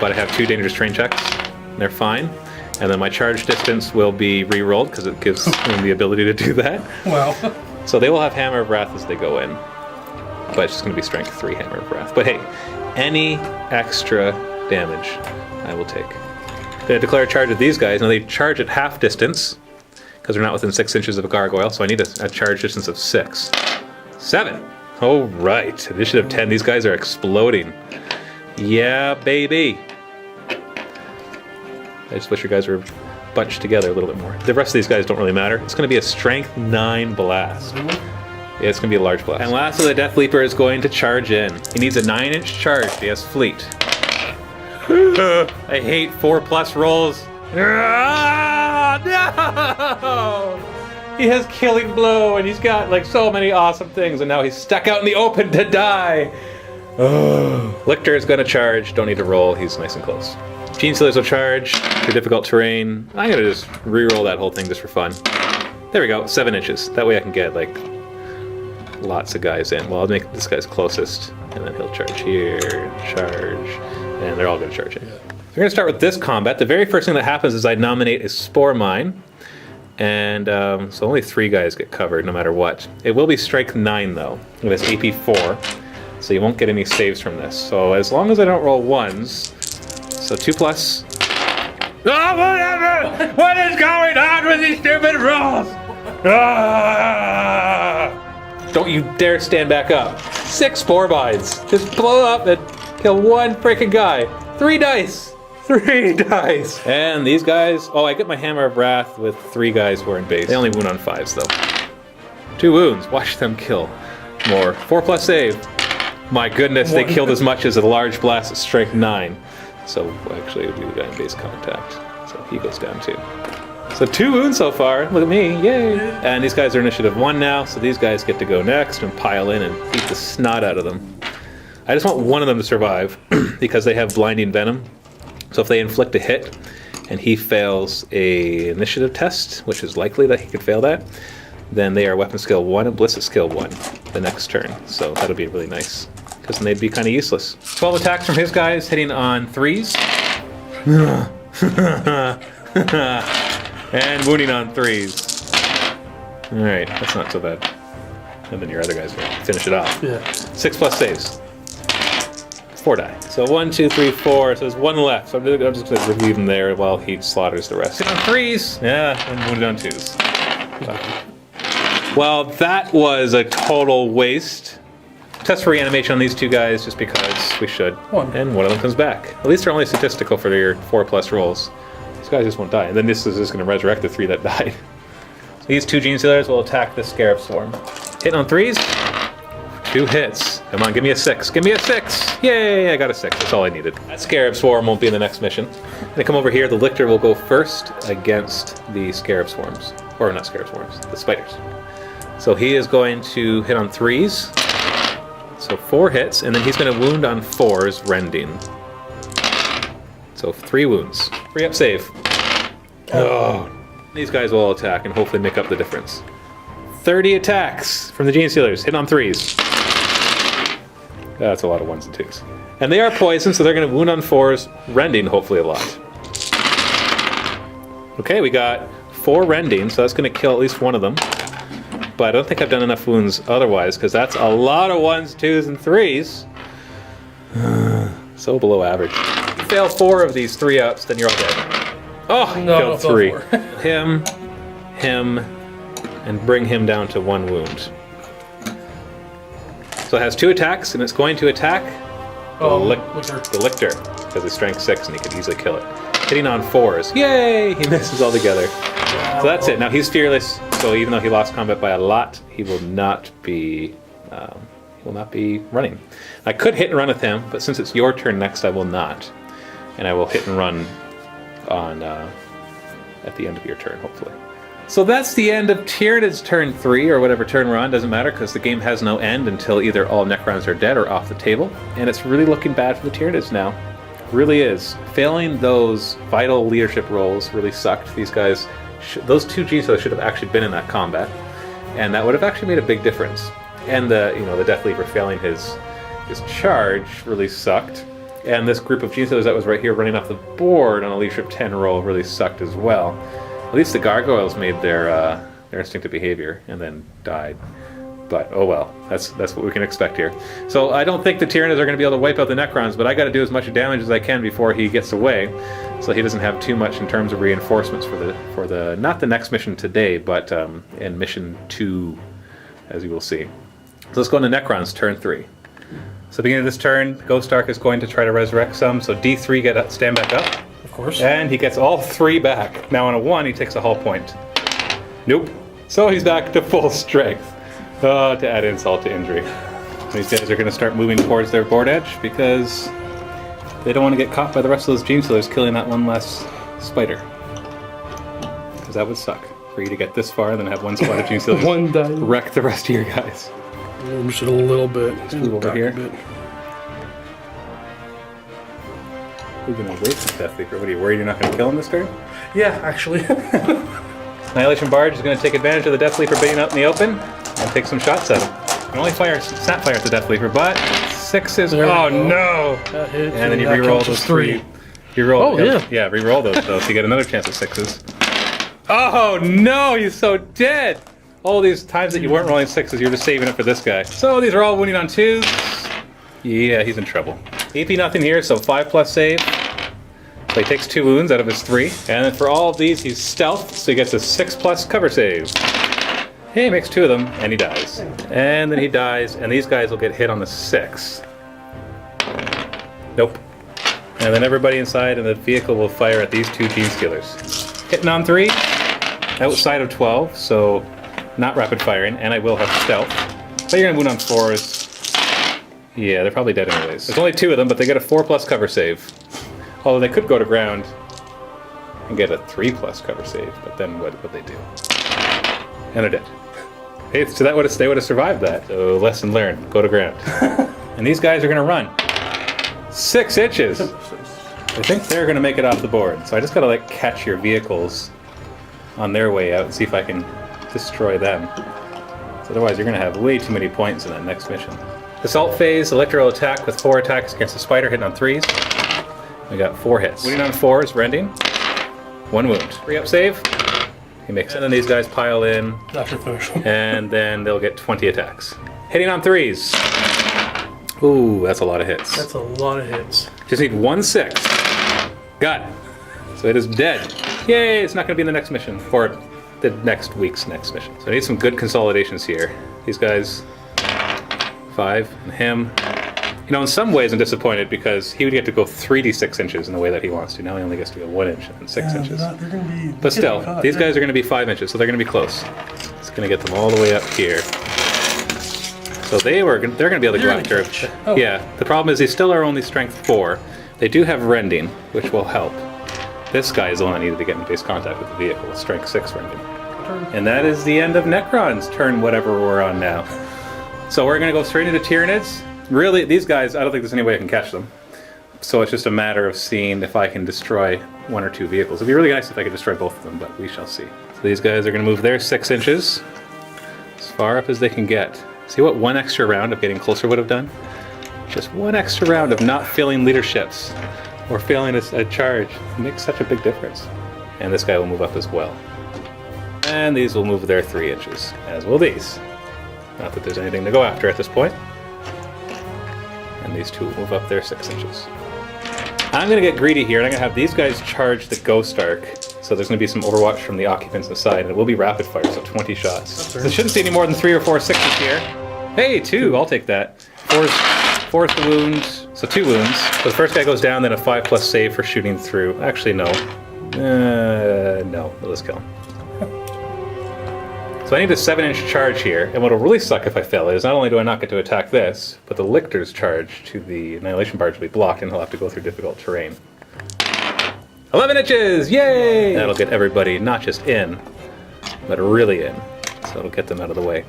but I have 2 dangerous terrain checks, and they're fine. And then my charge distance will be re-rolled, because it gives them the ability to do that.
Well.
So they will have Hammer of Wrath as they go in, but it's just going to be Strength 3 Hammer of Wrath. But hey, any extra damage I will take. I'm going to declare a charge at these guys. Now they charge at half distance, because they're not within 6 inches of a gargoyle, so I need a charge distance of 6. 7. Oh, right. Initiative 10. These guys are exploding. Yeah, baby. I just wish you guys were bunched together a little bit more. The rest of these guys don't really matter. It's going to be a Strength 9 blast. Yeah, it's going to be a large blast. And lastly, the Death Leaper is going to charge in. He needs a 9-inch charge. He has Fleet. I hate 4+ rolls. No! He has Killing Blow, and he's got like so many awesome things, and now he's stuck out in the open to die. Lictor is going to charge. Don't need to roll. He's nice and close. Gene Stealers will charge for difficult terrain. I'm going to just re-roll that whole thing just for fun. There we go. 7 inches. That way I can get like lots of guys in. Well, I'll make this guy's closest, and then he'll charge here, charge, and they're all going to charge in. We're going to start with this combat. The very first thing that happens is I nominate a Spore Mine. And so only 3 guys get covered no matter what. It will be Strength 9 though. It has AP 4, so you won't get any saves from this. So as long as I don't roll 1s, so 2+. Oh, whatever! What is going on with these stupid rolls? Ah! Don't you dare stand back up. 6 Spore Mines. Just blow up and kill 1 freaking guy. 3 dice. 3 dice. And these guys, oh, I get my Hammer of Wrath with 3 guys who are in base. They only wound on 5s though. 2 wounds. Watch them kill more. 4+ save. My goodness, they killed as much as a large blast at Strength 9. So actually, it would be the guy in base contact. So he goes down too. So 2 wounds so far. Look at me, yay! And these guys are initiative 1 now, so these guys get to go next and pile in and beat the snot out of them. I just want one of them to survive because they have blinding venom. So if they inflict a hit and he fails a initiative test, which is likely that he could fail that, then they are weapon skill 1 and ballistic skill 1 the next turn. So that'll be really nice, because then they'd be kind of useless. 12 attacks from his guys, hitting on 3s. And wounding on 3s. Alright, that's not so bad. And then your other guys are going to finish it off.
Yeah.
6+ saves. 4 die. So 1, 2, 3, 4. So there's 1 left. So I'm just going to relieve him there while he slaughters the rest. Hit on 3s. Yeah, and wounded on 2s. Well, that was a total waste. Test for reanimation on these 2 guys just because we should. And one of them comes back. At least they're only statistical for your 4+ rolls. These guys just won't die. And then this is just going to resurrect the 3 that died. So these 2 Gene Stealers will attack the Scarab Swarm. Hitting on 3s. 2 hits. Come on, give me a 6. Give me a 6. Yay, I got a 6. That's all I needed. That Scarab Swarm won't be in the next mission. They come over here. The Lictor will go first against the Scarab Swarms. Or not Scarab Swarms, the spiders. So he is going to hit on 3s. So 4 hits, and then he's going to wound on 4s, rending. So 3 wounds. 3 up save. Oh. These guys will all attack and hopefully make up the difference. 30 attacks from the Gene Stealers. Hit on 3s. That's a lot of 1s and 2s. And they are poisoned, so they're going to wound on 4s, rending hopefully a lot. Okay, we got 4 rending, so that's going to kill at least one of them. But I don't think I've done enough wounds otherwise, because that's a lot of 1s, 2s, and 3s. So below average. If you fail 4 of these 3-ups, then you're all dead. Oh, he killed 3. Him, and bring him down to 1 wound. So it has 2 attacks, and it's going to attack the Lictor, because it's strength 6, and he could easily kill it. Hitting on 4s. Yay! He misses altogether. So that's it. Now he's fearless, so even though he lost combat by a lot, he will not be running. I could hit and run with him, but since it's your turn next, I will not. And I will hit and run on at the end of your turn, hopefully. So that's the end of Tyranid's turn 3, or whatever turn we're on, doesn't matter, because the game has no end until either all Necrons are dead or off the table. And it's really looking bad for the Tyranids now. Really is. Failing those vital leadership roles really sucked. These guys, those 2 Gene Stealers should have actually been in that combat, and that would have actually made a big difference. And the Death Leaper failing his charge really sucked. And this group of Gene Stealers that was right here running off the board on a leadership 10 roll really sucked as well. At least the gargoyles made their instinctive behavior and then died. But oh well, that's what we can expect here. So I don't think the Tyranids are going to be able to wipe out the Necrons, but I got to do as much damage as I can before he gets away, so he doesn't have too much in terms of reinforcements for the not the next mission today, but in mission 2, as you will see. So let's go into Necron's turn 3. So beginning of this turn, Ghost Ark is going to try to resurrect some. So D3 stand back up.
Of course.
And he gets all 3 back. Now on a 1, he takes a hull point. Nope. So he's back to full strength. To add insult to injury. These guys are going to start moving towards their board edge because they don't want to get caught by the rest of those Gene Stealers killing that one less spider. Because that would suck for you to get this far and then have 1 squad of Gene Stealers
One die.
wreck the rest of your guys.
Just a little bit.
Let's move over here. We're going to wait for Death Leaper. What are you worried you're not going to kill him this turn?
Yeah, actually.
Annihilation Barge is going to take advantage of the Death Leaper being out in the open and take some shots at him. You can only fire snap fire at the Death Leaper, but 6s. Oh no!
That hit,
And then you re-roll those 3. You roll.
Oh yeah.
Yeah, re-roll those though, so you get another chance at 6s. Oh no! He's so dead. All these times that you weren't rolling 6s, you're just saving it for this guy. So these are all wounding on 2s. Yeah, he's in trouble. AP nothing here, so 5+ save. So he takes 2 wounds out of his 3. And then for all of these, he's stealth, so he gets a 6+ cover save. He makes 2 of them, and he dies. And then he dies, and these guys will get hit on the 6. Nope. And then everybody inside in the vehicle will fire at these 2 Gene Stealers. Hitting on 3, outside of 12, so not rapid firing, and I will have stealth. But you're gonna wound on 4s. Yeah, they're probably dead anyways. There's only 2 of them, but they get a 4+ cover save. Although they could go to ground and get a 3+ cover save, but then what would they do? And they're dead. Hey, so they would have survived that. So lesson learned, go to ground. And these guys are gonna run. 6 inches. I think they're gonna make it off the board. So I just gotta like catch your vehicles on their way out and see if I can destroy them. So otherwise you're gonna have way too many points in that next mission. Assault phase, Electro attack with 4 attacks against the spider, hitting on 3s. We got 4 hits. Wounding on 4s, rending. 1 wound. 3-up save. He makes it. And then these guys pile in.
That's your finish.
And then they'll get 20 attacks. Hitting on 3s. Ooh, that's a lot of hits.
That's a lot of hits.
Just need 1 6. Got it. So it is dead. Yay, it's not going to be in the next mission. Or the next week's next mission. So I need some good consolidations here. These guys, 5, and him. You know, in some ways I'm disappointed because he would get to go 3d6 inches in the way that he wants to. Now he only gets to go 1 inch and 6 inches.
They're gonna be
But still, these guys are going to be 5 inches, so they're going to be close. It's going to get them all the way up here. So they're going to be able to go after.
Oh.
Yeah, the problem is they still are only strength 4. They do have rending, which will help. This guy is the one that needed to get in base contact with the vehicle, strength 6 rending. And that is the end of Necron's turn, whatever we're on now. So we're going to go straight into Tyranids. Really, these guys, I don't think there's any way I can catch them. So it's just a matter of seeing if I can destroy 1 or 2 vehicles. It'd be really nice if I could destroy both of them, but we shall see. So these guys are going to move their 6 inches as far up as they can get. See what 1 extra round of getting closer would have done? Just 1 extra round of not filling leaderships or failing a charge makes such a big difference. And this guy will move up as well. And these will move their 3 inches, as will these. Not that there's anything to go after at this point. And these 2 will move up their 6 inches. I'm going to get greedy here, and I'm going to have these guys charge the Ghost Arc. So there's going to be some overwatch from the occupants inside, and it will be rapid fire, so 20 shots. So I shouldn't see any more than 3 or 4 6s here. Hey, 2, I'll take that. 4's the wound, so 2 wounds. So the first guy goes down, then a 5+ save for shooting through. Actually, no. No, we'll just kill him. So I need a 7-inch charge here, and what'll really suck if I fail is not only do I not get to attack this, but the Lictor's charge to the Annihilation Barge will be blocked, and he'll have to go through difficult terrain. 11 inches! Yay! That'll get everybody not just in, but really in. So it'll get them out of the way.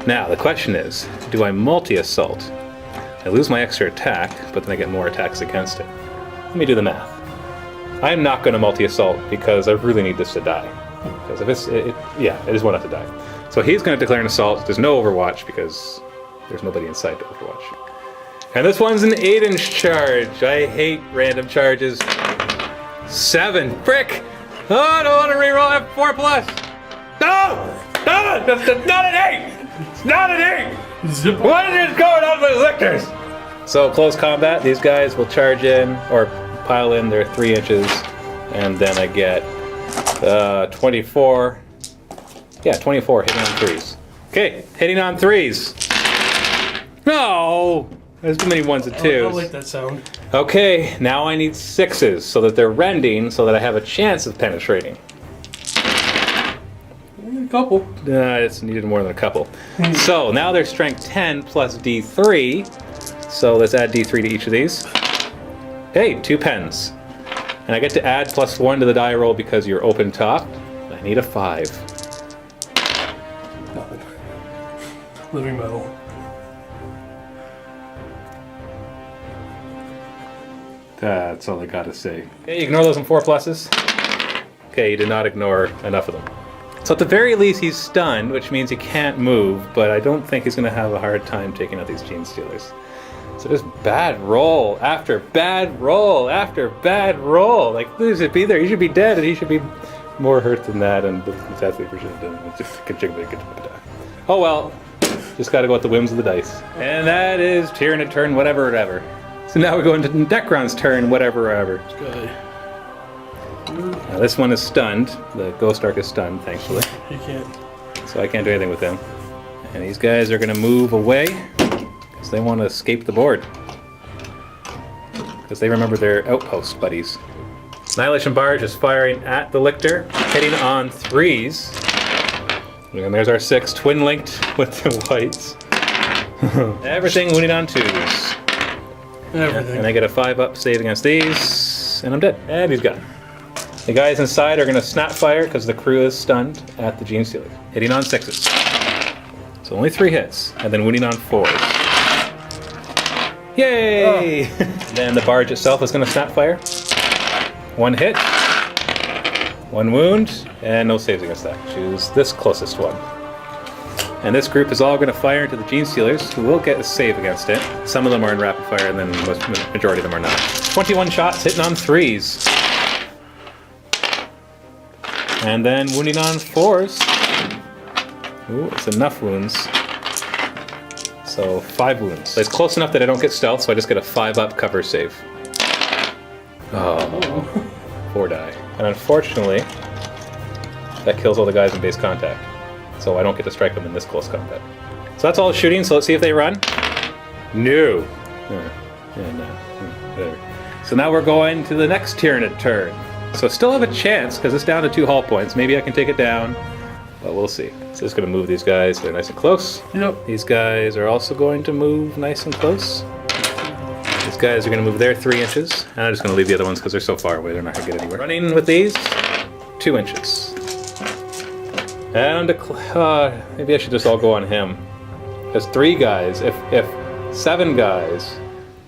Now, the question is, do I multi-assault? I lose my extra attack, but then I get more attacks against it. Let me do the math. I'm not going to multi-assault because I really need this to die. Because if I just want it to die. So he's going to declare an assault. There's no overwatch because there's nobody inside to overwatch. And this one's an 8-inch charge. I hate random charges. 7. Frick! Oh, I don't want to reroll. I have 4+. No! No! That's not an 8! It's not an 8! What is going on with lictors? So close combat, these guys will charge in or pile in their 3 inches, and then I get 24. Yeah, 24 hitting on 3s. Okay, hitting on 3s. No! There's too many 1s and 2s.
I like that sound.
Okay, now I need 6s so that they're rending so that I have a chance of penetrating.
A couple.
It's needed more than a couple. So now they're strength 10 plus D3. So let's add D3 to each of these. Hey, 2 pens. And I get to add +1 to the die roll because you're open top. I need a 5.
Nothing. Living metal.
That's all I gotta say. Okay, ignore those 4 pluses. Okay, you did not ignore enough of them. So at the very least, he's stunned, which means he can't move, but I don't think he's going to have a hard time taking out these Gene Stealers. So just bad roll after bad roll after bad roll. Like, he should be there. He should be dead, and he should be more hurt than that, and that's what we should have done. It's just oh well. Just got to go with the whims of the dice. And that is Tyranid turn whatever. So now we're going to Necron's turn whatever.
Good.
Now this one is stunned. The Ghost Arc is stunned, thankfully.
You can't.
So I can't do anything with them. And these guys are going to move away because they want to escape the board. Because they remember their outpost buddies. Annihilation Barge is firing at the Lictor, hitting on 3s. And there's our 6, twin linked with the whites. Everything winning on 2s.
Everything.
And I get a 5-up save against these. And I'm dead. And he's gone. The guys inside are going to snap fire because the crew is stunned at the Gene Stealer. Hitting on 6s. So only 3 hits. And then winning on 4s. Yay! Oh. Then the barge itself is going to snap fire. 1 hit. 1 wound. And no saves against that. Choose this closest one. And this group is all going to fire into the Gene Stealers, who will get a save against it. Some of them are in rapid fire, and then the majority of them are not. 21 shots hitting on 3s. And then wounding on 4s. Ooh, it's enough wounds. So 5 wounds. So it's close enough that I don't get stealth, so I just get a 5-up cover save. Oh, 4 die. And unfortunately, that kills all the guys in base contact. So I don't get to strike them in this close combat. So that's all the shooting, so let's see if they run. No. Whatever. So now we're going to the next Tyranid turn. So still have a chance, because it's down to 2 hull points. Maybe I can take it down, but we'll see. So just going to move these guys. They're nice and close.
Yep.
These guys are also going to move nice and close. These guys are going to move their 3 inches. And I'm just going to leave the other ones because they're so far away, they're not going to get anywhere. Running with these, 2 inches. And maybe I should just all go on him. Because 3 guys, if 7 guys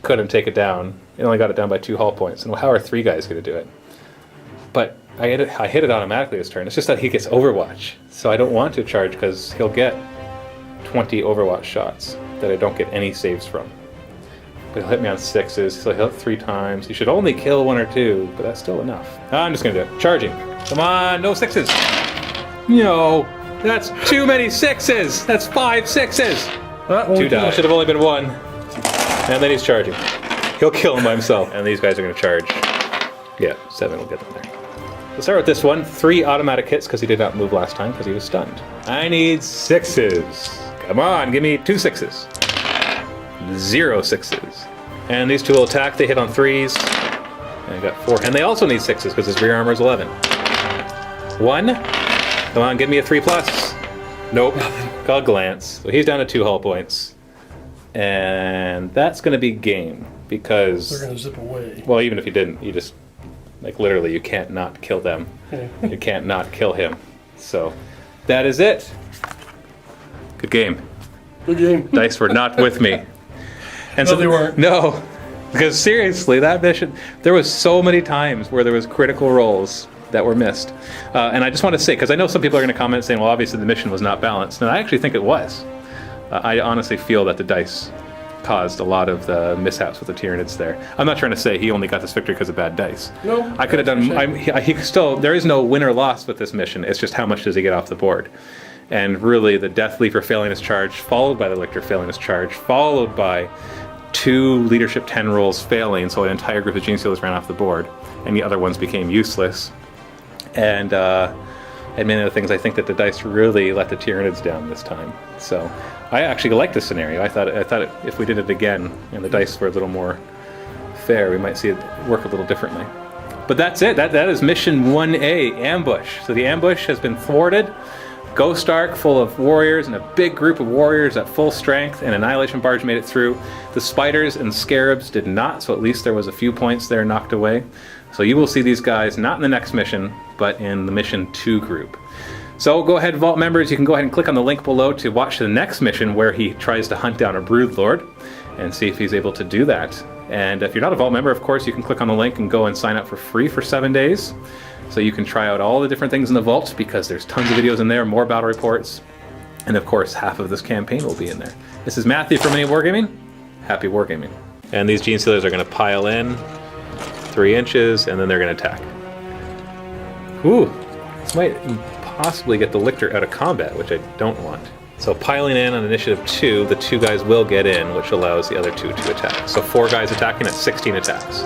couldn't take it down, it only got it down by 2 hull points. And how are 3 guys going to do it? But I hit it automatically this turn. It's just that he gets Overwatch. So I don't want to charge because he'll get 20 Overwatch shots that I don't get any saves from. But he'll hit me on 6s, so he'll hit 3 times. He should only kill 1 or 2, but that's still enough. I'm just going to do it. Charging. Come on, no 6s. No, that's too many 6s. That's 5 6s. 2 die. Should have only been 1. And then he's charging. He'll kill him by himself. And these guys are going to charge. Yeah, 7 will get them there. Let's start with this one. 3 automatic hits because he did not move last time because he was stunned. I need 6s. Come on, give me 2 6s. 0 6s. And these 2 will attack. They hit on 3s. And I got 4. And they also need 6s because his rear armor is 11. 1. Come on, give me a 3+. Nope. Called glance. So he's down to 2 hull points. And that's going to be game because...
They're going to zip away.
Well, even if you didn't, you just... Like, literally, you can't not kill them. You can't not kill him. So, that is it. Good game.
Good game.
Dice were not with me. And
No, they weren't.
No. Because seriously, that mission, there was so many times where there was critical rolls that were missed. And I just want to say, because I know some people are going to comment saying, well, obviously the mission was not balanced. And I actually think it was. I honestly feel that the dice caused a lot of the mishaps with the Tyranids there. I'm not trying to say he only got this victory because of bad dice.
No.
I could have done... he still... There is no win or loss with this mission. It's just how much does he get off the board. And really, the Death Leaper failing his charge, followed by the Lictor failing his charge, followed by 2 Leadership 10 rolls failing, so an entire group of Gene Stealers ran off the board, and the other ones became useless. And many other things, I think that the dice really let the Tyranids down this time. So I actually like this scenario. I thought if we did it again and the dice were a little more fair, we might see it work a little differently. But that's it. That is mission 1A, Ambush. So the ambush has been thwarted. Ghost Ark full of warriors and a big group of warriors at full strength, and Annihilation Barge made it through. The Spiders and Scarabs did not, so at least there was a few points there knocked away. So you will see these guys not in the next mission, but in the mission 2 group. So go ahead, Vault members, you can go ahead and click on the link below to watch the next mission where he tries to hunt down a Broodlord and see if he's able to do that. And if you're not a Vault member, of course, you can click on the link and go and sign up for free for 7 days. So you can try out all the different things in the Vault because there's tons of videos in there, more battle reports, and of course, half of this campaign will be in there. This is Matthew from MiniWarGaming. Happy wargaming. And these Gene Stealers are going to pile in 3 inches, and then they're going to attack. Ooh, this might possibly get the Lictor out of combat, which I don't want. So piling in on initiative 2, the 2 guys will get in, which allows the other 2 to attack. So 4 guys attacking at 16 attacks.